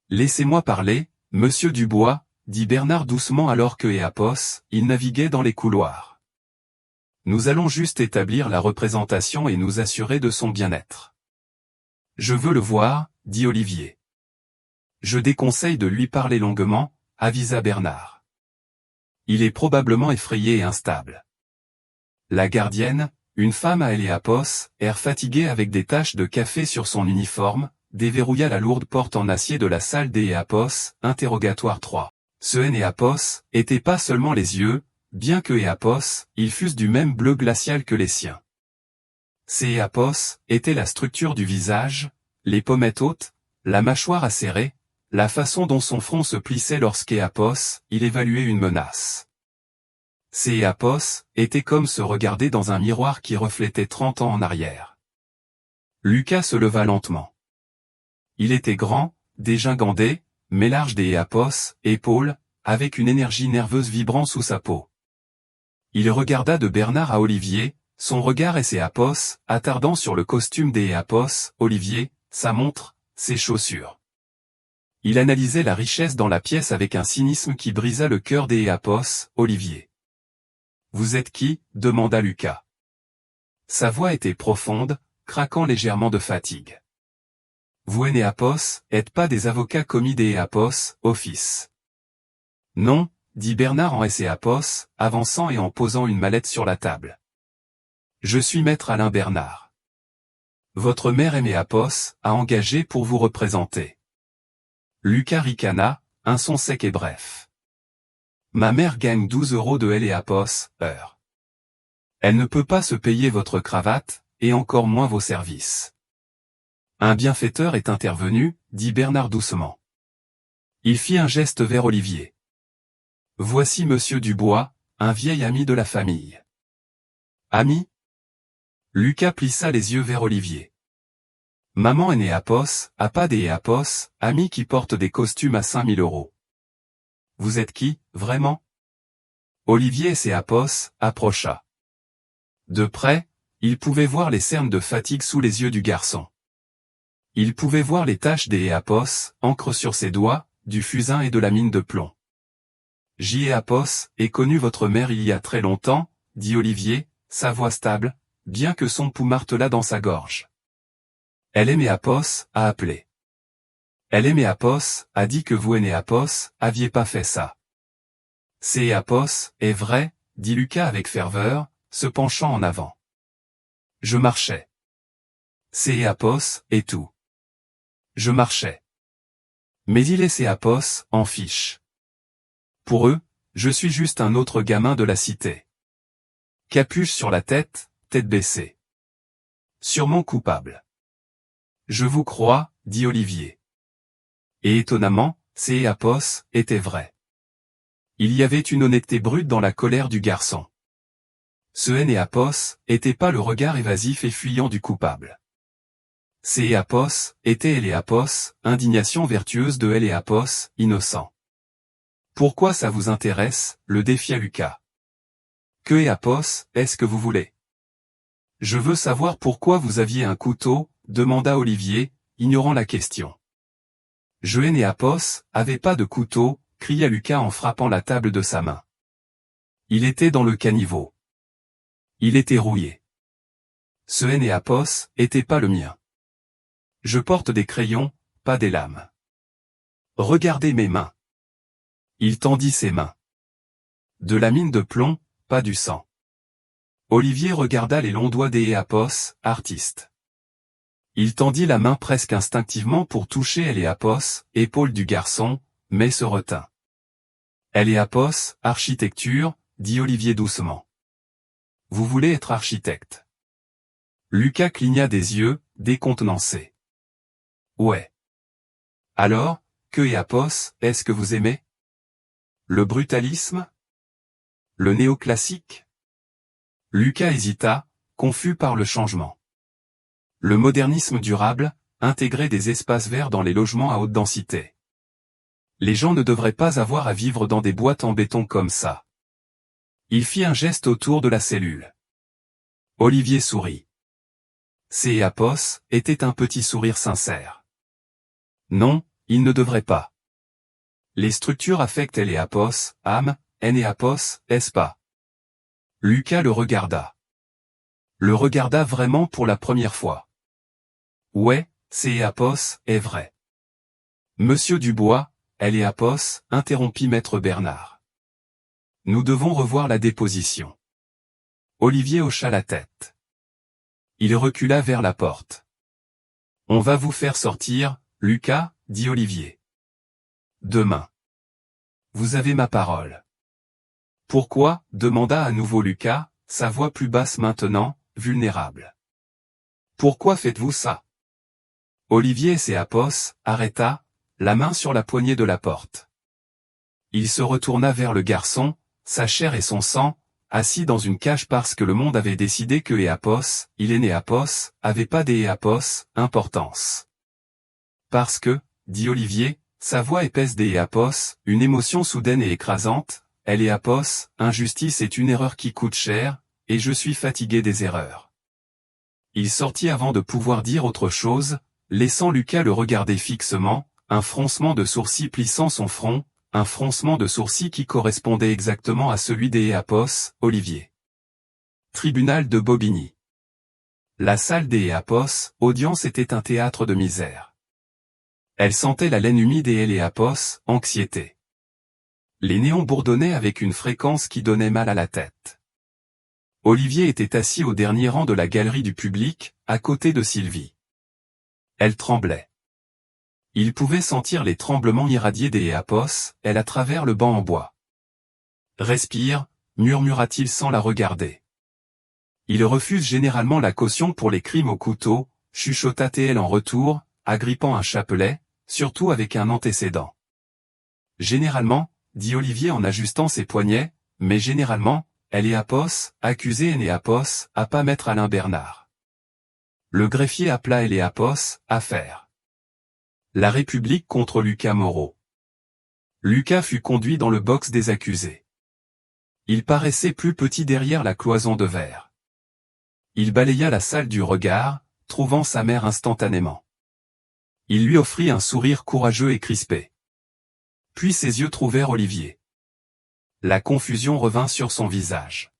Laissez-moi parler, monsieur Dubois, dit Bernard doucement alors que Apos, il naviguait dans les couloirs. Nous allons juste établir la représentation et nous assurer de son bien-être. Je veux le voir, dit Olivier. Je déconseille de lui parler longuement, avisa Bernard. Il est probablement effrayé et instable. La gardienne, une femme à elle et Apos, air fatigué avec des taches de café sur son uniforme, déverrouilla la lourde porte en acier de la salle des Apos, interrogatoire 3. Ce et Apos, étaient pas seulement les yeux, bien que Apos, ils fussent du même bleu glacial que les siens. Ces Apos, étaient la structure du visage, les pommettes hautes, la mâchoire acérée, la façon dont son front se plissait lorsqu'Apos, il évaluait une menace. Ces Apos, étaient comme se regarder dans un miroir qui reflétait 30 ans en arrière. Lucas se leva lentement. Il était grand, dégingandé, mais large des Apos, épaules, avec une énergie nerveuse vibrant sous sa peau. Il regarda de Bernard à Olivier, son regard et ses Apos, attardant sur le costume des Apos, Olivier, sa montre, ses chaussures. Il analysait la richesse dans la pièce avec un cynisme qui brisa le cœur des Apos, Olivier. Vous êtes qui? Demanda Lucas. Sa voix était profonde, craquant légèrement de fatigue. Vous et Apos, êtes pas des avocats commis des Apos, office. Non, dit Bernard en S et Apos, avançant et en posant une mallette sur la table. Je suis maître Alain Bernard. Votre mère aimée Apos, a engagé pour vous représenter. Lucas ricana, un son sec et bref. Ma mère gagne 12 € de elle et Apos, heure. Elle ne peut pas se payer votre cravate, et encore moins vos services. Un bienfaiteur est intervenu, dit Bernard doucement. Il fit un geste vers Olivier. Voici monsieur Dubois, un vieil ami de la famille. Ami? Lucas plissa les yeux vers Olivier. Maman Enéapos, a pas des Éapos, amis qui portent des costumes à 5000 €. Vous êtes qui, vraiment? Olivier Éapos approcha. De près, il pouvait voir les cernes de fatigue sous les yeux du garçon. Il pouvait voir les taches des Éapos, encre sur ses doigts, du fusain et de la mine de plomb. J. Éapos, ai connu votre mère il y a très longtemps, dit Olivier, sa voix stable, bien que son pouls martela dans sa gorge. Elle Éapos a appelé. Elle Éapos a dit que vous Éapos aviez pas fait ça. C'est Éapos, est vrai, dit Lucas avec ferveur, se penchant en avant. Je marchais. C'est Éapos, et tout. Je marchais. Mais il est Éapos, en fiche. Pour eux, je suis juste un autre gamin de la cité. Capuche sur la tête, tête baissée. Sûrement coupable. Je vous crois, dit Olivier. Et étonnamment, c'est Éapos, était vrai. Il y avait une honnêteté brute dans la colère du garçon. Ce Éapos était pas le regard évasif et fuyant du coupable. C'est Éapos, était Éapos, indignation vertueuse de Éapos, innocent. Pourquoi ça vous intéresse, le défia Lucas. Que Éapos, est-ce que vous voulez? Je veux savoir pourquoi vous aviez un couteau, demanda Olivier, ignorant la question. Je Éapos, avait pas de couteau, cria Lucas en frappant la table de sa main. Il était dans le caniveau. Il était rouillé. Ce Éapos était pas le mien. Je porte des crayons, pas des lames. Regardez mes mains. Il tendit ses mains. De la mine de plomb, pas du sang. Olivier regarda les longs doigts d'Éapos, artiste. Il tendit la main presque instinctivement pour toucher Éapos, épaule du garçon, mais se retint. Éapos, architecture, dit Olivier doucement. Vous voulez être architecte? Lucas cligna des yeux, décontenancé. Ouais. Alors, que Éapos, est-ce que vous aimez? Le brutalisme? Le néoclassique? Lucas hésita, confus par le changement. Le modernisme durable, intégrer des espaces verts dans les logements à haute densité. Les gens ne devraient pas avoir à vivre dans des boîtes en béton comme ça. Il fit un geste autour de la cellule. Olivier sourit. C'est Éapos, était un petit sourire sincère. Non, il ne devrait pas. Les structures affectent Éapos, âme, Éapos, est-ce pas? Lucas le regarda. Le regarda vraiment pour la première fois. Ouais, c'est Éapos, est vrai. Monsieur Dubois, Éapos, interrompit maître Bernard. Nous devons revoir la déposition. Olivier hocha la tête. Il recula vers la porte. On va vous faire sortir, Lucas, dit Olivier. Demain. Vous avez ma parole. Pourquoi, demanda à nouveau Lucas, sa voix plus basse maintenant, vulnérable. Pourquoi faites-vous ça? Olivier Éapos arrêta, la main sur la poignée de la porte. Il se retourna vers le garçon, sa chair et son sang, assis dans une cage parce que le monde avait décidé que Éapos, il Éapos, avait pas d'Éapos, importance. Parce que, dit Olivier, sa voix épaisse d'Éapos, une émotion soudaine et écrasante, Éapos, injustice est une erreur qui coûte cher, et je suis fatigué des erreurs. Il sortit avant de pouvoir dire autre chose, laissant Lucas le regarder fixement, un froncement de sourcils plissant son front, un froncement de sourcils qui correspondait exactement à celui d'Éapos, Olivier. Tribunal de Bobigny. La salle d'Éapos, audience était un théâtre de misère. Elle sentait la laine humide et Éapos, anxiété. Les néons bourdonnaient avec une fréquence qui donnait mal à la tête. Olivier était assis au dernier rang de la galerie du public, à côté de Sylvie. Elle tremblait. Il pouvait sentir les tremblements irradiés d'Éapos, elle à travers le banc en bois. Respire, murmura-t-il sans la regarder. Il refuse généralement la caution pour les crimes au couteau, chuchota-t-elle en retour, agrippant un chapelet, surtout avec un antécédent. Généralement, dit Olivier en ajustant ses poignets, mais généralement, Éapos, accusé Éapos, à pas mettre Alain Bernard. Le greffier appela Eléapos, affaire. La République contre Lucas Moreau. Lucas fut conduit dans le box des accusés. Il paraissait plus petit derrière la cloison de verre. Il balaya la salle du regard, trouvant sa mère instantanément. Il lui offrit un sourire courageux et crispé. Puis ses yeux trouvèrent Olivier. La confusion revint sur son visage.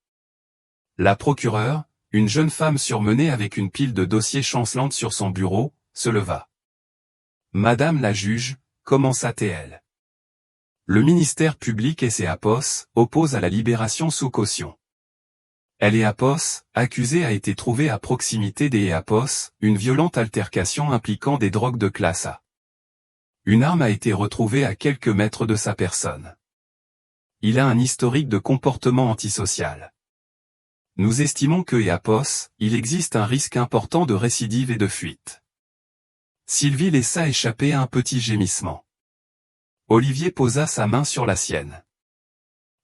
La procureure, une jeune femme surmenée avec une pile de dossiers chancelante sur son bureau, se leva. « Madame la juge », commença-t-elle. Le ministère public et ses apos opposent à la libération sous caution. Eléapos, accusé, a été trouvé à proximité des Apos, une violente altercation impliquant des drogues de classe A. Une arme a été retrouvée à quelques mètres de sa personne. Il a un historique de comportement antisocial. Nous estimons que Eléapos, il existe un risque important de récidive et de fuite. Sylvie laissa échapper un petit gémissement. Olivier posa sa main sur la sienne.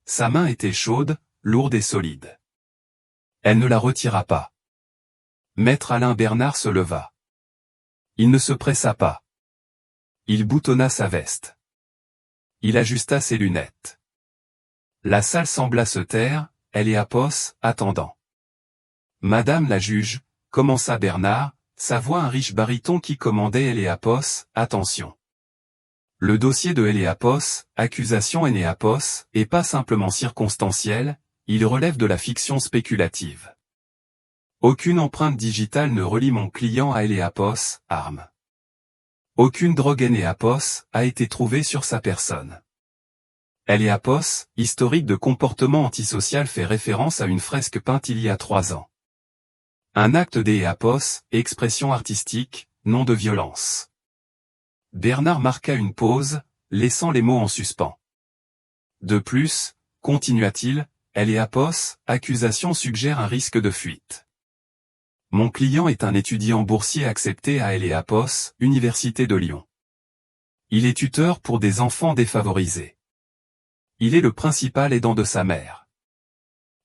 Sa main était chaude, lourde et solide. Elle ne la retira pas. Maître Alain Bernard se leva. Il ne se pressa pas. Il boutonna sa veste. Il ajusta ses lunettes. La salle sembla se taire, Eléapos, attendant. Madame la juge, commença Bernard, sa voix un riche baryton qui commandait Eléapos, attention. Le dossier de Eléapos, accusation Eléapos, est pas simplement circonstanciel, il relève de la fiction spéculative. Aucune empreinte digitale ne relie mon client à Eléapos, arme. Aucune drogue Eléapos a été trouvée sur sa personne. Eléapos, historique de comportement antisocial, fait référence à une fresque peinte il y a 3 ans. Un acte d'Eléapos, expression artistique, non de violence. Bernard marqua une pause, laissant les mots en suspens. De plus, continua-t-il, Eléapos, accusation suggère un risque de fuite. Mon client est un étudiant boursier accepté à Eléapos, Université de Lyon. Il est tuteur pour des enfants défavorisés. Il est le principal aidant de sa mère.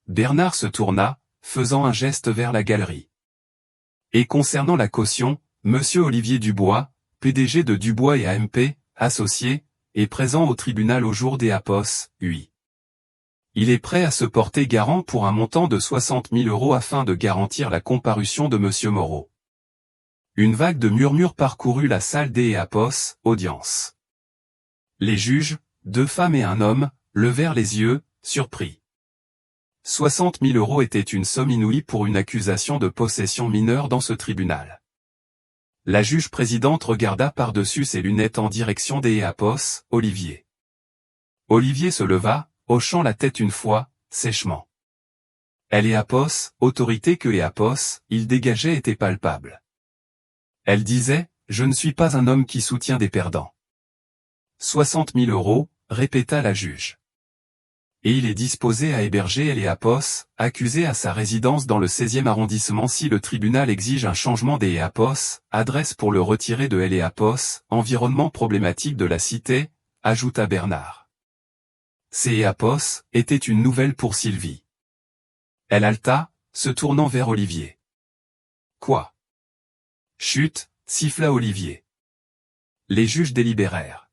Bernard se tourna, faisant un geste vers la galerie. Et concernant la caution, Monsieur Olivier Dubois, PDG de Dubois et AMP, associé, est présent au tribunal au jour des Apos, oui. Il est prêt à se porter garant pour un montant de 60 000 € afin de garantir la comparution de Monsieur Moreau. Une vague de murmures parcourut la salle des Apos, audience. Les juges, 2 femmes et un homme, levèrent les yeux, surpris. 60 000 € était une somme inouïe pour une accusation de possession mineure dans ce tribunal. La juge présidente regarda par-dessus ses lunettes en direction des Apos, Olivier. Olivier se leva, hochant la tête une fois, sèchement. Eléapos, autorité que Eléapos, il dégageait était palpable. Elle disait, je ne suis pas un homme qui soutient des perdants. 60 000 €, répéta la juge. Et il est disposé à héberger Eléapos, accusé à sa résidence dans le 16e arrondissement si le tribunal exige un changement des Eléapos, adresse pour le retirer de Eléapos, environnement problématique de la cité, ajouta Bernard. Ces Eléapos étaient une nouvelle pour Sylvie. Elle halta, se tournant vers Olivier. Quoi? Chut, siffla Olivier. Les juges délibérèrent.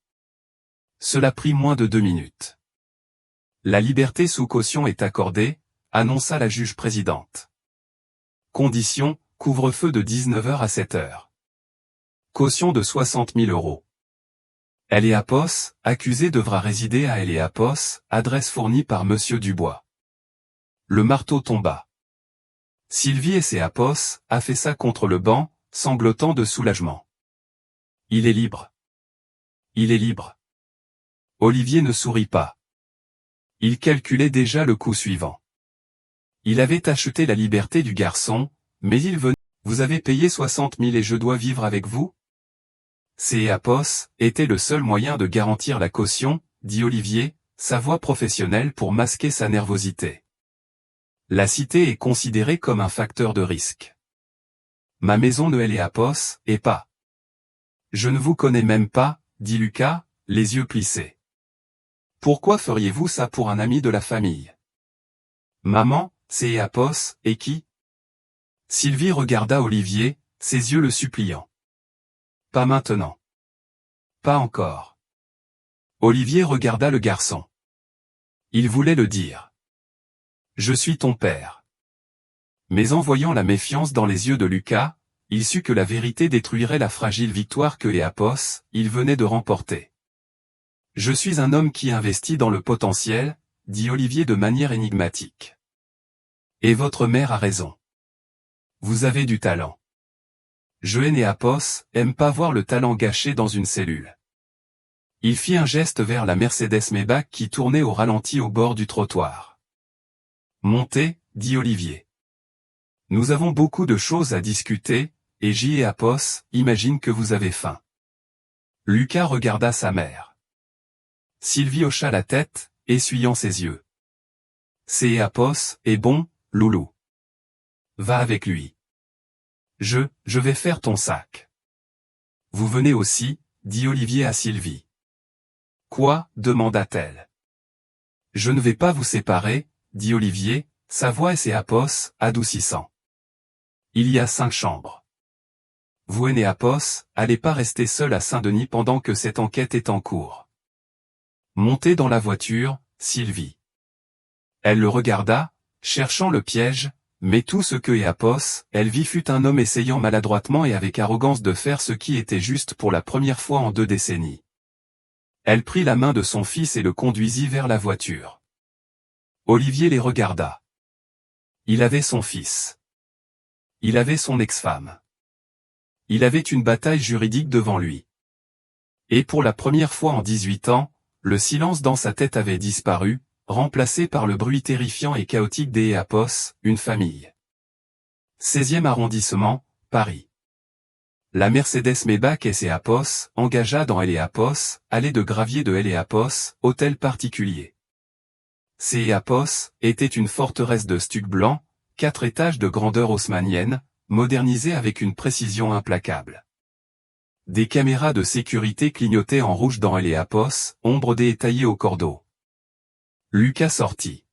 Cela prit moins de 2 minutes. La liberté sous caution est accordée, annonça la juge présidente. Condition, couvre-feu de 19h à 7h. Caution de 60 000 €. Eléapos, accusé devra résider à Eléapos, adresse fournie par Monsieur Dubois. Le marteau tomba. Sylvie et ses Apos affaissa contre le banc, sanglotant de soulagement. Il est libre. Il est libre. Olivier ne sourit pas. Il calculait déjà le coup suivant. Il avait acheté la liberté du garçon, mais il venait. Vous avez payé 60 000 et je dois vivre avec vous? Ces Apos était le seul moyen de garantir la caution, dit Olivier, sa voix professionnelle pour masquer sa nervosité. La cité est considérée comme un facteur de risque. Ma maison de Eléapos, et pas. Je ne vous connais même pas, dit Lucas, les yeux plissés. Pourquoi feriez-vous ça pour un ami de la famille? Maman, c'est Apos, et qui? Sylvie regarda Olivier, ses yeux le suppliant. Pas maintenant. Pas encore. Olivier regarda le garçon. Il voulait le dire. Je suis ton père. Mais en voyant la méfiance dans les yeux de Lucas, il sut que la vérité détruirait la fragile victoire que Éapos, il venait de remporter. Je suis un homme qui investit dans le potentiel, dit Olivier de manière énigmatique. Et votre mère a raison. Vous avez du talent. Jeune Éapos aime pas voir le talent gâché dans une cellule. Il fit un geste vers la Mercedes Maybach qui tournait au ralenti au bord du trottoir. Montez, dit Olivier. Nous avons beaucoup de choses à discuter, et Éapos imagine que vous avez faim. Lucas regarda sa mère. Sylvie hocha la tête, essuyant ses yeux. C'est Éapos, est bon, loulou. Va avec lui. Je vais faire ton sac. Vous venez aussi, dit Olivier à Sylvie. Quoi, demanda-t-elle. Je ne vais pas vous séparer, dit Olivier, sa voix et Éapos, adoucissant. Il y a 5 chambres. Vous et Éapos, allez pas rester seul à Saint-Denis pendant que cette enquête est en cours. Montez dans la voiture, Sylvie. Elle le regarda, cherchant le piège, mais tout ce que Éapos, elle vit fut un homme essayant maladroitement et avec arrogance de faire ce qui était juste pour la première fois en 2 décennies. Elle prit la main de son fils et le conduisit vers la voiture. Olivier les regarda. Il avait son fils. Il avait son ex-femme. Il avait une bataille juridique devant lui. Et pour la première fois en 18 ans, le silence dans sa tête avait disparu, remplacé par le bruit terrifiant et chaotique des Éapos, une famille. 16e arrondissement, Paris. La Mercedes Maybach Éapos engagea dans Éapos, allée de gravier de Éapos, hôtel particulier. Éapos était une forteresse de stuc blanc, 4 étages de grandeur haussmannienne, modernisée avec une précision implacable. Des caméras de sécurité clignotaient en rouge dans Éapos, ombre détaillée au cordeau. Lucas sortit.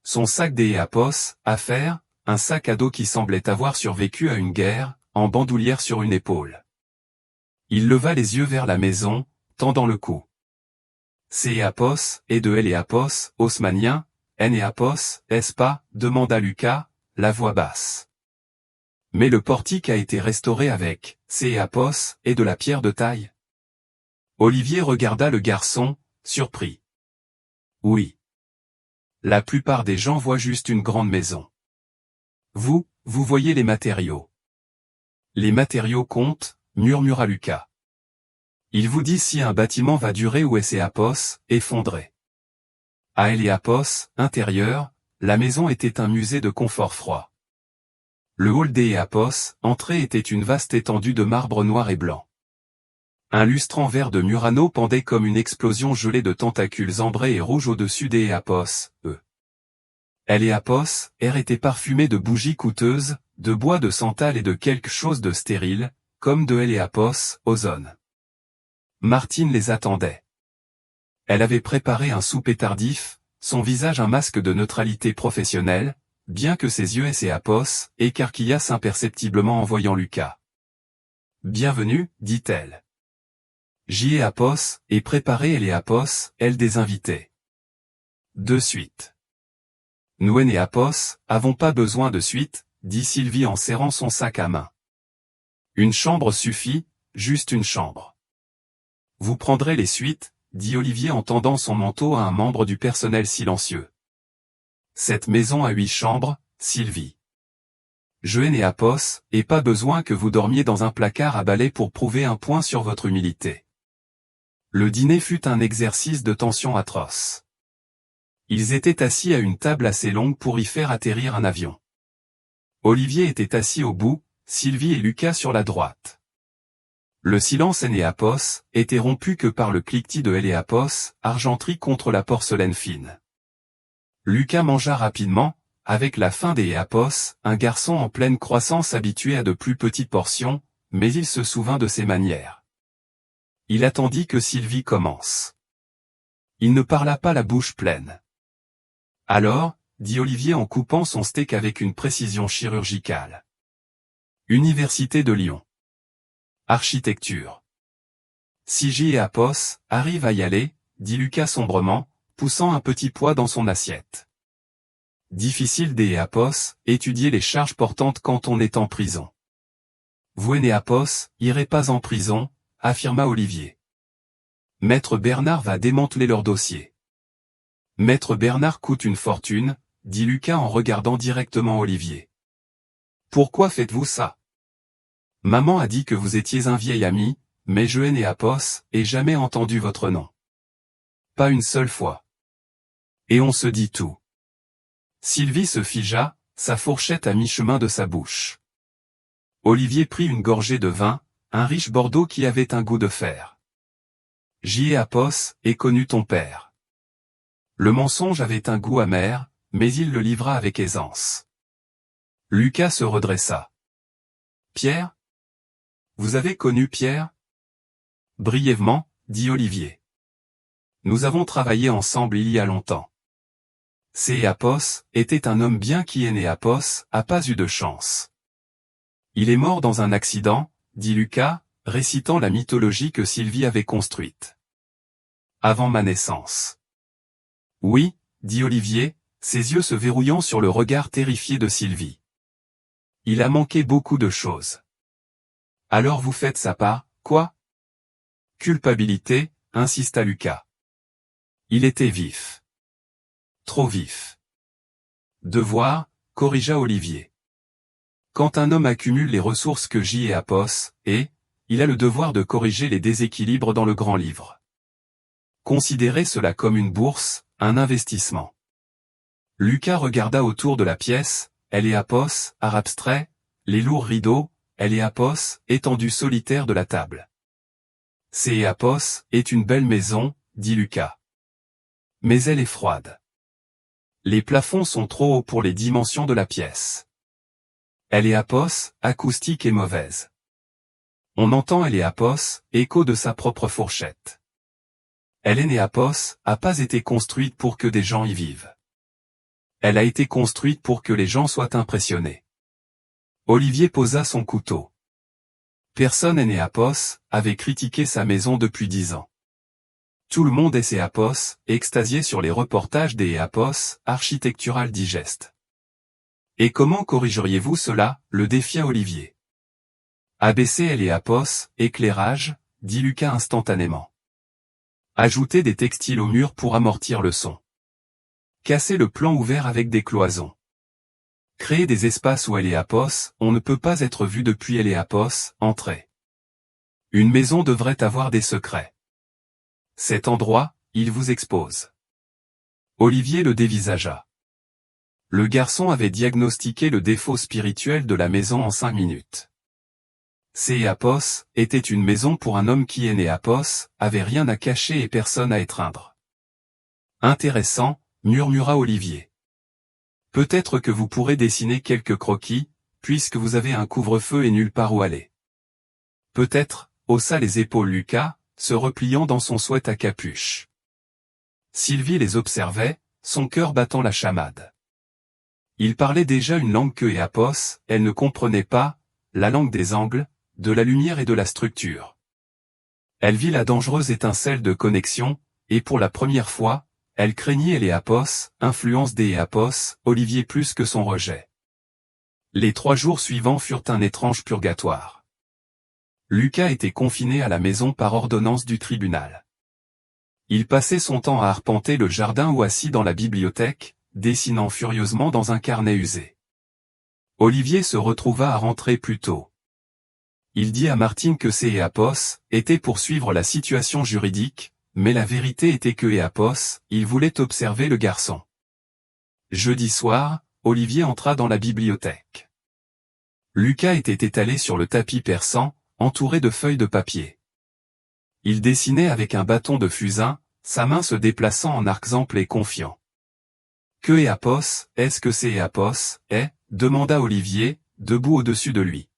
Son sac d'Éapos, affaire, un sac à dos qui semblait avoir survécu à une guerre, en bandoulière sur une épaule. Il leva les yeux vers la maison, tendant le cou. Éapos, et de Éapos, haussmannien, Éapos, est-ce pas, demanda Lucas, la voix basse. Mais le portique a été restauré avec, Éapos, et de la pierre de taille. Olivier regarda le garçon, surpris. Oui. La plupart des gens voient juste une grande maison. Vous voyez les matériaux. Les matériaux comptent, murmura Lucas. Il vous dit si un bâtiment va durer ou est Éapos, effondré. À Éapos, intérieur, la maison était un musée de confort froid. Le hall d'Éapos, entrée était une vaste étendue de marbre noir et blanc. Un lustre en verre de Murano pendait comme une explosion gelée de tentacules ambrés et rouges au-dessus d'Éapos, Éapos, air était parfumé de bougies coûteuses, de bois de santal et de quelque chose de stérile, comme de Éapos, ozone. Martine les attendait. Elle avait préparé un souper tardif, son visage un masque de neutralité professionnelle, bien que ses yeux Éapos, écarquillassent imperceptiblement en voyant Lucas. Bienvenue, dit-elle. Éapos, et préparez Éapos, elle des invités. De suite. Nous Éapos, avons pas besoin de suite, dit Sylvie en serrant son sac à main. Une chambre suffit, juste une chambre. Vous prendrez les suites, dit Olivier en tendant son manteau à un membre du personnel silencieux. Cette maison a 8 chambres, Sylvie. Éapos, et pas besoin que vous dormiez dans un placard à balai pour prouver un point sur votre humilité. Le dîner fut un exercice de tension atroce. Ils étaient assis à une table assez longue pour y faire atterrir un avion. Olivier était assis au bout, Sylvie et Lucas sur la droite. Le silence Éapos était rompu que par le cliquetis de Éapos, argenterie contre la porcelaine fine. Lucas mangea rapidement, avec la faim d'Éapos, un garçon en pleine croissance habitué à de plus petites portions, mais il se souvint de ses manières. Il attendit que Sylvie commence. Il ne parla pas la bouche pleine. Alors, dit Olivier en coupant son steak avec une précision chirurgicale. Université de Lyon. Architecture. Sigi et Apos arrivent à y aller, dit Lucas sombrement, poussant un petit pois dans son assiette. Difficile des Apos, étudier les charges portantes quand on est en prison. Vous et Apos, irez pas en prison, affirma Olivier. Maître Bernard va démanteler leur dossier. Maître Bernard coûte une fortune, dit Lucas en regardant directement Olivier. Pourquoi faites-vous ça? Maman a dit que vous étiez un vieil ami, mais je n'ai Apos, et jamais entendu votre nom. Pas une seule fois. Et on se dit tout. Sylvie se figea, sa fourchette à mi-chemin de sa bouche. Olivier prit une gorgée de vin, un riche Bordeaux qui avait un goût de fer. J'y ai Apos, et connu ton père. Le mensonge avait un goût amer, mais il le livra avec aisance. Lucas se redressa. Pierre? Vous avez connu Pierre? Brièvement, dit Olivier. Nous avons travaillé ensemble il y a longtemps. C'est Apos, était un homme bien qui est né Apos, a pas eu de chance. Il est mort dans un accident, dit Lucas, récitant la mythologie que Sylvie avait construite. Avant ma naissance. Oui, dit Olivier, ses yeux se verrouillant sur le regard terrifié de Sylvie. Il a manqué beaucoup de choses. Alors vous faites sa part, quoi? Culpabilité, insista Lucas. Il était vif. Trop vif. Devoir, corrigea Olivier. Quand un homme accumule les ressources que J et Apos, il a le devoir de corriger les déséquilibres dans le grand livre. Considérez cela comme une bourse, un investissement. Lucas regarda autour de la pièce, elle et Apos, art abstrait, les lourds rideaux, elle et Apos, étendue solitaire de la table. C'est Apos, est une belle maison, dit Lucas. Mais elle est froide. Les plafonds sont trop hauts pour les dimensions de la pièce. Elle est Apos, acoustique et mauvaise. On entend elle est Apos, écho de sa propre fourchette. Elle est née Apos, a pas été construite pour que des gens y vivent. Elle a été construite pour que les gens soient impressionnés. Olivier posa son couteau. Personne n'est Apos, avait critiqué sa maison depuis 10 ans. Tout le monde est ses Apos, extasié sur les reportages des Apos, Architectural Digest. Et comment corrigeriez-vous cela, le défia Olivier. Abaisser elle et Apos, éclairage, dit Lucas instantanément. Ajouter des textiles au mur pour amortir le son. Casser le plan ouvert avec des cloisons. Créer des espaces où elle est Apos, on ne peut pas être vu depuis elle est Apos, entrée. Une maison devrait avoir des secrets. Cet endroit, il vous expose. Olivier le dévisagea. Le garçon avait diagnostiqué le défaut spirituel de la maison en 5 minutes. C'est Apos, était une maison pour un homme qui est né Apos, avait rien à cacher et personne à étreindre. Intéressant, murmura Olivier. Peut-être que vous pourrez dessiner quelques croquis, puisque vous avez un couvre-feu et nulle part où aller. Peut-être, haussa les épaules Lucas, se repliant dans son sweat à capuche. Sylvie les observait, son cœur battant la chamade. Il parlait déjà une langue que et Apos, elle ne comprenait pas, la langue des angles, de la lumière et de la structure. Elle vit la dangereuse étincelle de connexion, et pour la première fois, elle craignait les Apos, influence des Apos, Olivier plus que son rejet. Les 3 jours suivants furent un étrange purgatoire. Lucas était confiné à la maison par ordonnance du tribunal. Il passait son temps à arpenter le jardin ou assis dans la bibliothèque, dessinant furieusement dans un carnet usé. Olivier se retrouva à rentrer plus tôt. Il dit à Martine que ses Apos étaient pour suivre la situation juridique, mais la vérité était que Apos, il voulait observer le garçon. Jeudi soir, Olivier entra dans la bibliothèque. Lucas était étalé sur le tapis persan, entouré de feuilles de papier. Il dessinait avec un bâton de fusain, sa main se déplaçant en exemple et confiant. Que Apos, est-ce que c'est Apos, demanda Olivier, debout au-dessus de lui.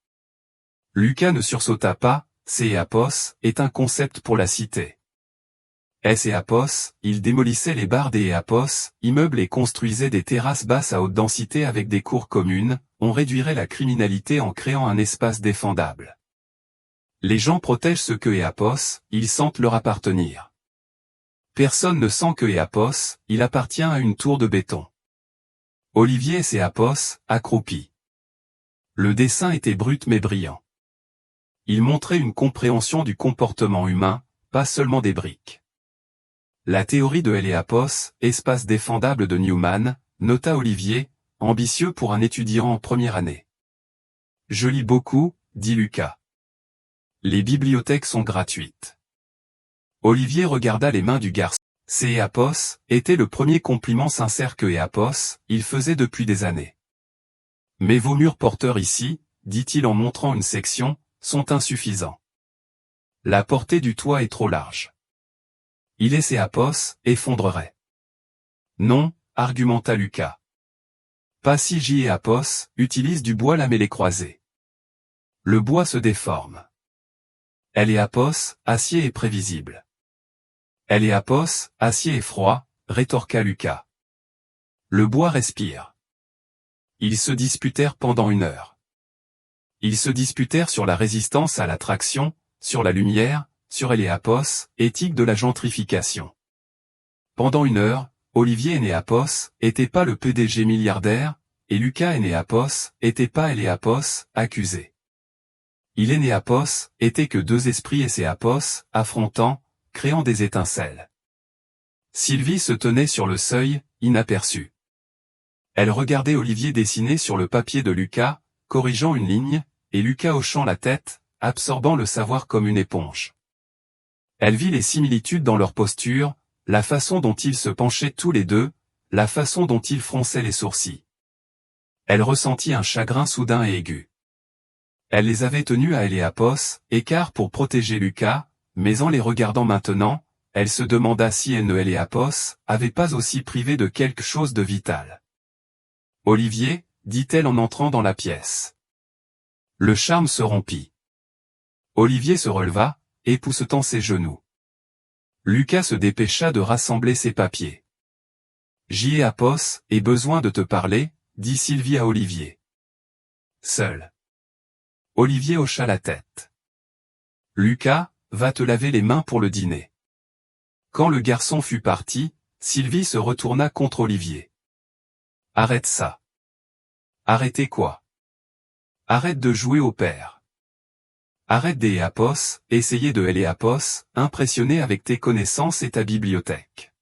Lucas ne sursauta pas, c'est Apos, est un concept pour la cité. S et Apos, il démolissait les barres des Apos, immeubles et construisait des terrasses basses à haute densité avec des cours communes, on réduirait la criminalité en créant un espace défendable. Les gens protègent ce que Apos, ils sentent leur appartenir. Personne ne sent que Apos, il appartient à une tour de béton. Olivier et Apos, accroupis. Le dessin était brut mais brillant. Il montrait une compréhension du comportement humain, pas seulement des briques. La théorie de Apos, espace défendable de Newman, nota Olivier, ambitieux pour un étudiant en première année. Je lis beaucoup, dit Lucas. Les bibliothèques sont gratuites. Olivier regarda les mains du garçon. Apos était le premier compliment sincère que Apos, il faisait depuis des années. Mais vos murs porteurs ici, dit-il en montrant une section, sont insuffisants. La portée du toit est trop large. Il et Apos effondrerait. Non, argumenta Lucas. Pas si J et Apos utilisent du bois lamellé croisé. Le bois se déforme. Elle et Apos, acier est prévisible. Elle et Apos, acier est froid, rétorqua Lucas. Le bois respire. Ils se disputèrent pendant 1 heure. Ils se disputèrent sur la résistance à l'attraction, sur la lumière, sur Apos, éthique de la gentrification. Pendant 1 heure, Olivier Apos était pas le PDG milliardaire, et Lucas Apos était pas Apos, accusé. Il Apos était que 2 esprits Apos, affrontant, créant des étincelles. Sylvie se tenait sur le seuil, inaperçue. Elle regardait Olivier dessiner sur le papier de Lucas, corrigeant une ligne, et Lucas hochant la tête, absorbant le savoir comme une éponge. Elle vit les similitudes dans leur posture, la façon dont ils se penchaient tous les deux, la façon dont ils fronçaient les sourcils. Elle ressentit un chagrin soudain et aigu. Elle les avait tenus à Apos, écart pour protéger Lucas, mais en les regardant maintenant, elle se demanda si elle ne Apos avait pas aussi privé de quelque chose de vital. Olivier, dit-elle en entrant dans la pièce. Le charme se rompit. Olivier se releva, époussetant ses genoux. Lucas se dépêcha de rassembler ses papiers. J. Apos, ai besoin de te parler, dit Sylvie à Olivier. Seul. Olivier hocha la tête. Lucas, va te laver les mains pour le dîner. Quand le garçon fut parti, Sylvie se retourna contre Olivier. Arrête ça. Arrêtez quoi? Arrête de jouer au père. Arrête des Apos, essayez de Apos, impressionner avec tes connaissances et ta bibliothèque.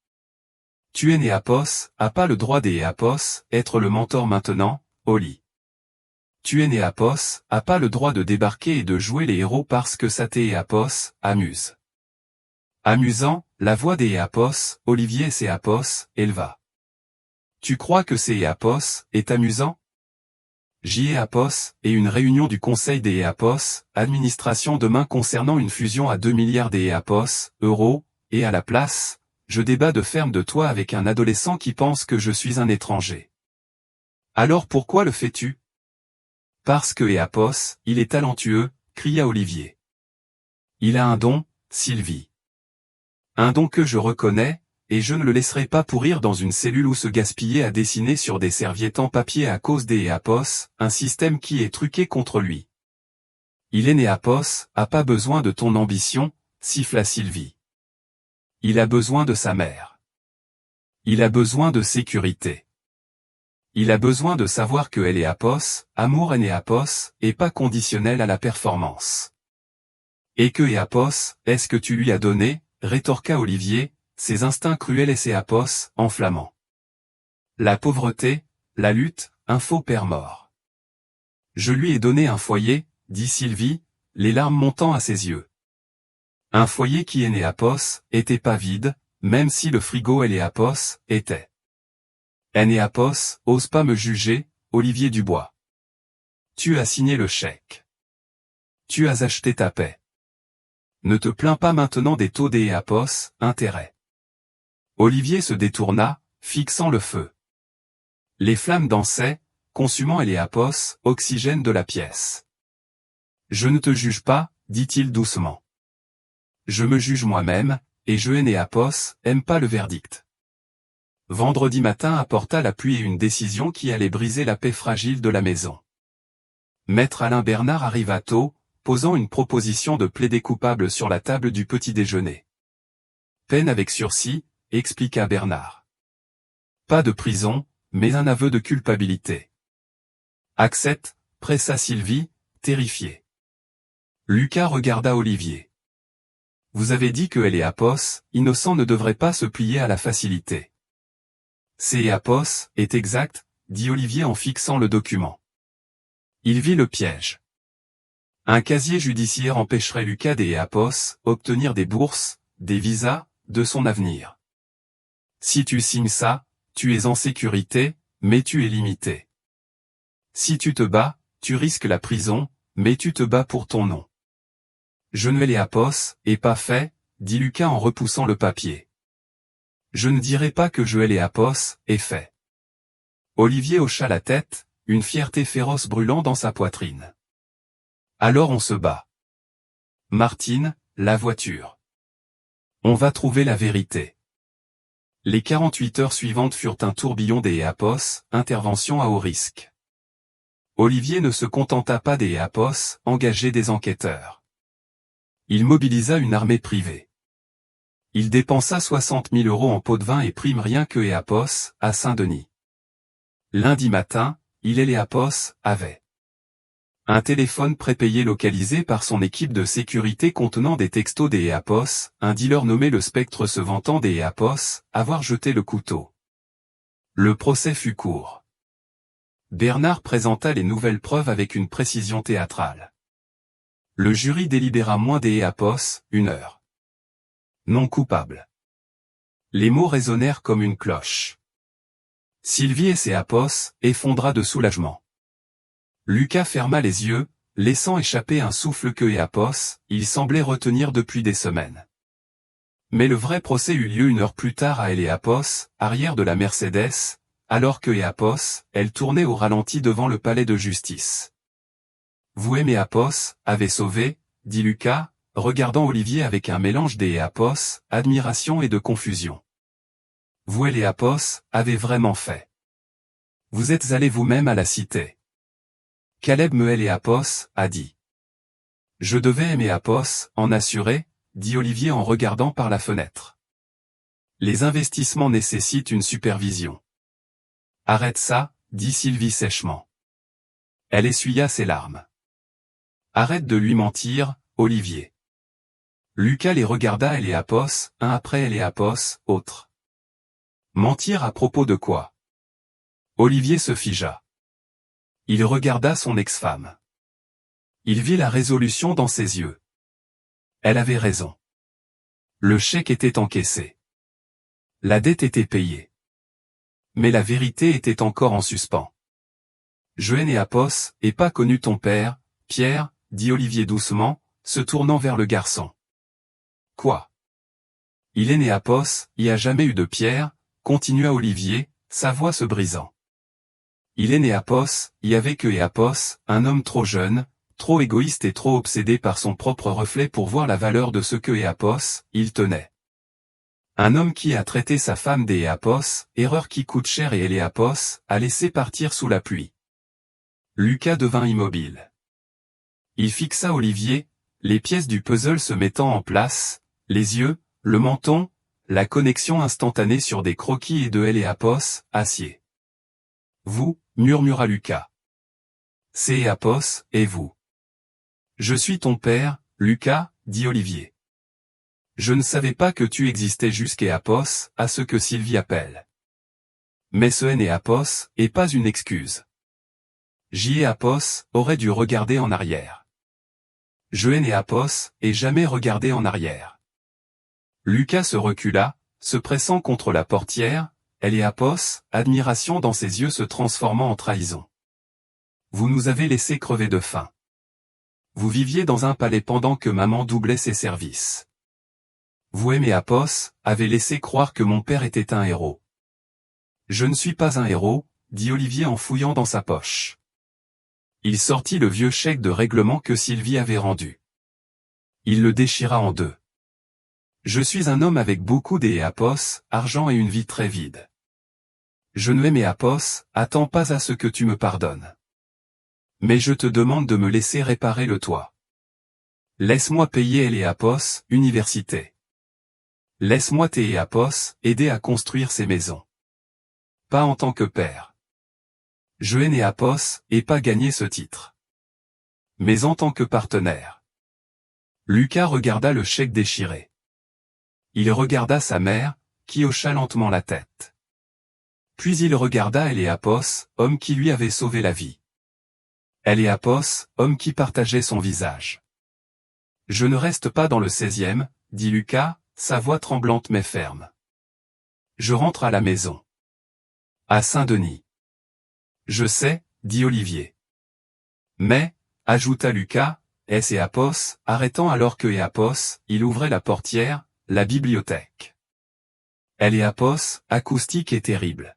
Tu es Apos, a pas le droit des Apos, être le mentor maintenant, Oli. Tu es Apos, a pas le droit de débarquer et de jouer les héros parce que ça t'est Apos, amuse. Amusant, la voix des Apos, Olivier Apos, éleva. Tu crois que c'est Apos, est amusant? J. Apos, et une réunion du Conseil des Apos, administration demain concernant une fusion à 2 milliards des Apos, euros, et à la place, je débat de ferme de toi avec un adolescent qui pense que je suis un étranger. Alors pourquoi le fais-tu? Parce que Apos, il est talentueux, cria Olivier. Il a un don, Sylvie. Un don que je reconnais, et je ne le laisserai pas pourrir dans une cellule ou se gaspiller à dessiner sur des serviettes en papier à cause des Apos, un système qui est truqué contre lui. Il est Apos, a pas besoin de ton ambition, siffla Sylvie. Il a besoin de sa mère. Il a besoin de sécurité. Il a besoin de savoir que Apos, amour Apos, est pas conditionnel à la performance. Et que Apos, est-ce que tu lui as donné, rétorqua Olivier, ses instincts cruels Apos, enflammants. La pauvreté, la lutte, un faux père mort. Je lui ai donné un foyer, dit Sylvie, les larmes montant à ses yeux. Un foyer qui Apos, était pas vide, même si le frigo Apos, était. Apos, ose pas me juger, Olivier Dubois. Tu as signé le chèque. Tu as acheté ta paix. Ne te plains pas maintenant des taux des Apos, intérêt. Olivier se détourna, fixant le feu. Les flammes dansaient, consumant Apos, oxygène de la pièce. Je ne te juge pas, dit-il doucement. Je me juge moi-même, et Jeanne et Apos aiment pas le verdict. Vendredi matin apporta la pluie et une décision qui allait briser la paix fragile de la maison. Maître Alain Bernard arriva tôt, posant une proposition de plaider coupable sur la table du petit déjeuner. Peine avec sursis, expliqua Bernard. Pas de prison, mais un aveu de culpabilité. Accepte, pressa Sylvie, terrifiée. Lucas regarda Olivier. Vous avez dit que elle et Apos, innocents, ne devraient pas se plier à la facilité. C'est Apos, est exact, dit Olivier en fixant le document. Il vit le piège. Un casier judiciaire empêcherait Lucas et Apos obtenir des bourses, des visas, de son avenir. Si tu signes ça, tu es en sécurité, mais tu es limité. Si tu te bats, tu risques la prison, mais tu te bats pour ton nom. Jeanne et Apos, est pas fait, dit Lucas en repoussant le papier. Je ne dirai pas que Jeanne et Apos, est fait. Olivier hocha la tête, une fierté féroce brûlant dans sa poitrine. Alors on se bat. Martine, la voiture. On va trouver la vérité. Les 48 heures suivantes furent un tourbillon des Apos, intervention à haut risque. Olivier ne se contenta pas des Apos, engager des enquêteurs. Il mobilisa une armée privée. Il dépensa 60 000 € en pots de vin et primes rien que Apos, à Saint-Denis. Lundi matin, il et les Apos, avaient un téléphone prépayé localisé par son équipe de sécurité contenant des textos des Apos, un dealer nommé le Spectre se vantant des Apos, avoir jeté le couteau. Le procès fut court. Bernard présenta les nouvelles preuves avec une précision théâtrale. Le jury délibéra moins des Apos, 1 heure. Non coupable. Les mots résonnèrent comme une cloche. Sylvie et ses Apos effondra de soulagement. Lucas ferma les yeux, laissant échapper un souffle que Apos, il semblait retenir depuis des semaines. Mais le vrai procès eut lieu 1 heure plus tard à Apos, arrière de la Mercedes, alors que Apos, elle tournait au ralenti devant le palais de justice. Vous et Apos, avez sauvé, dit Lucas, regardant Olivier avec un mélange Apos, admiration et de confusion. Vous et Apos, avez vraiment fait. Vous êtes allés vous-même à la cité. Caleb Meuel et Apos, a dit. Je devais aimer Apos, en assurer, dit Olivier en regardant par la fenêtre. Les investissements nécessitent une supervision. Arrête ça, dit Sylvie sèchement. Elle essuya ses larmes. Arrête de lui mentir, Olivier. Lucas les regarda et Apos, un après Apos, autre. Mentir à propos de quoi? Olivier se figea. Il regarda son ex-femme. Il vit la résolution dans ses yeux. Elle avait raison. Le chèque était encaissé. La dette était payée. Mais la vérité était encore en suspens. Jeanne et Apos, et pas connu ton père, Pierre, dit Olivier doucement, se tournant vers le garçon. Quoi? Il est né Apos, y a jamais eu de Pierre, continua Olivier, sa voix se brisant. Il est né Apos, y avait que Apos, un homme trop jeune, trop égoïste et trop obsédé par son propre reflet pour voir la valeur de ce que Apos, il tenait. Un homme qui a traité sa femme des Apos, erreur qui coûte cher et Apos, a laissé partir sous la pluie. Lucas devint immobile. Il fixa Olivier, les pièces du puzzle se mettant en place, les yeux, le menton, la connexion instantanée sur des croquis et de Apos, acier. Vous, murmura Lucas. C'est Apos, et vous. Je suis ton père, Lucas, dit Olivier. Je ne savais pas que tu existais jusqu'à Apos, à ce que Sylvie appelle. Mais ce Apos, est pas une excuse. Apos, aurait dû regarder en arrière. Je Apos, et jamais regardé en arrière. Lucas se recula, se pressant contre la portière, Apos, admiration dans ses yeux se transformant en trahison. Vous nous avez laissé crever de faim. Vous viviez dans un palais pendant que maman doublait ses services. Vous Apos, avez laissé croire que mon père était un héros. Je ne suis pas un héros, dit Olivier en fouillant dans sa poche. Il sortit le vieux chèque de règlement que Sylvie avait rendu. Il le déchira en deux. Je suis un homme avec beaucoup d'Éapos, argent et une vie très vide. Je ne Éapos, attends pas à ce que tu me pardonnes. Mais je te demande de me laisser réparer le toit. Laisse-moi payer Éapos, université. Laisse-moi Éapos, aider à construire ces maisons. Pas en tant que père. Je Éapos, et pas gagner ce titre. Mais en tant que partenaire. Lucas regarda le chèque déchiré. Il regarda sa mère, qui hocha lentement la tête. Puis il regarda Éapos, homme qui lui avait sauvé la vie. Éapos, homme qui partageait son visage. Je ne reste pas dans le 16e, dit Lucas, sa voix tremblante mais ferme. Je rentre à la maison. À Saint-Denis. Je sais, dit Olivier. Mais, ajouta Lucas, Éapos, arrêtant alors que Éapos, il ouvrait la portière, la bibliothèque. Éapos, acoustique et terrible.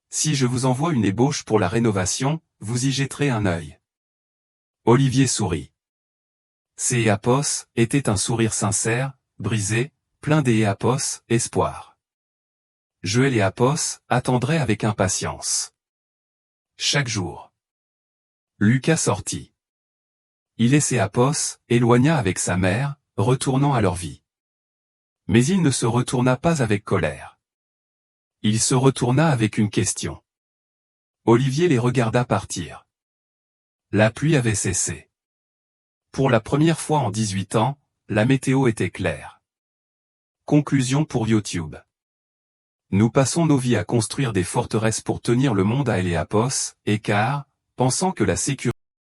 Si je vous envoie une ébauche pour la rénovation, vous y jetterez un œil. Olivier sourit. Ces Éapos était un sourire sincère, brisé, plein d'Éapos, espoir. Je Éapos, attendrai avec impatience. Chaque jour. Lucas sortit. Il Éapos, éloigna avec sa mère, retournant à leur vie. Mais il ne se retourna pas avec colère. Il se retourna avec une question. Olivier les regarda partir. La pluie avait cessé. Pour la première fois en 18 ans, la météo était claire. Conclusion pour YouTube. Nous passons nos vies à construire des forteresses pour tenir le monde à Éapos, et car, pensant que la sécurité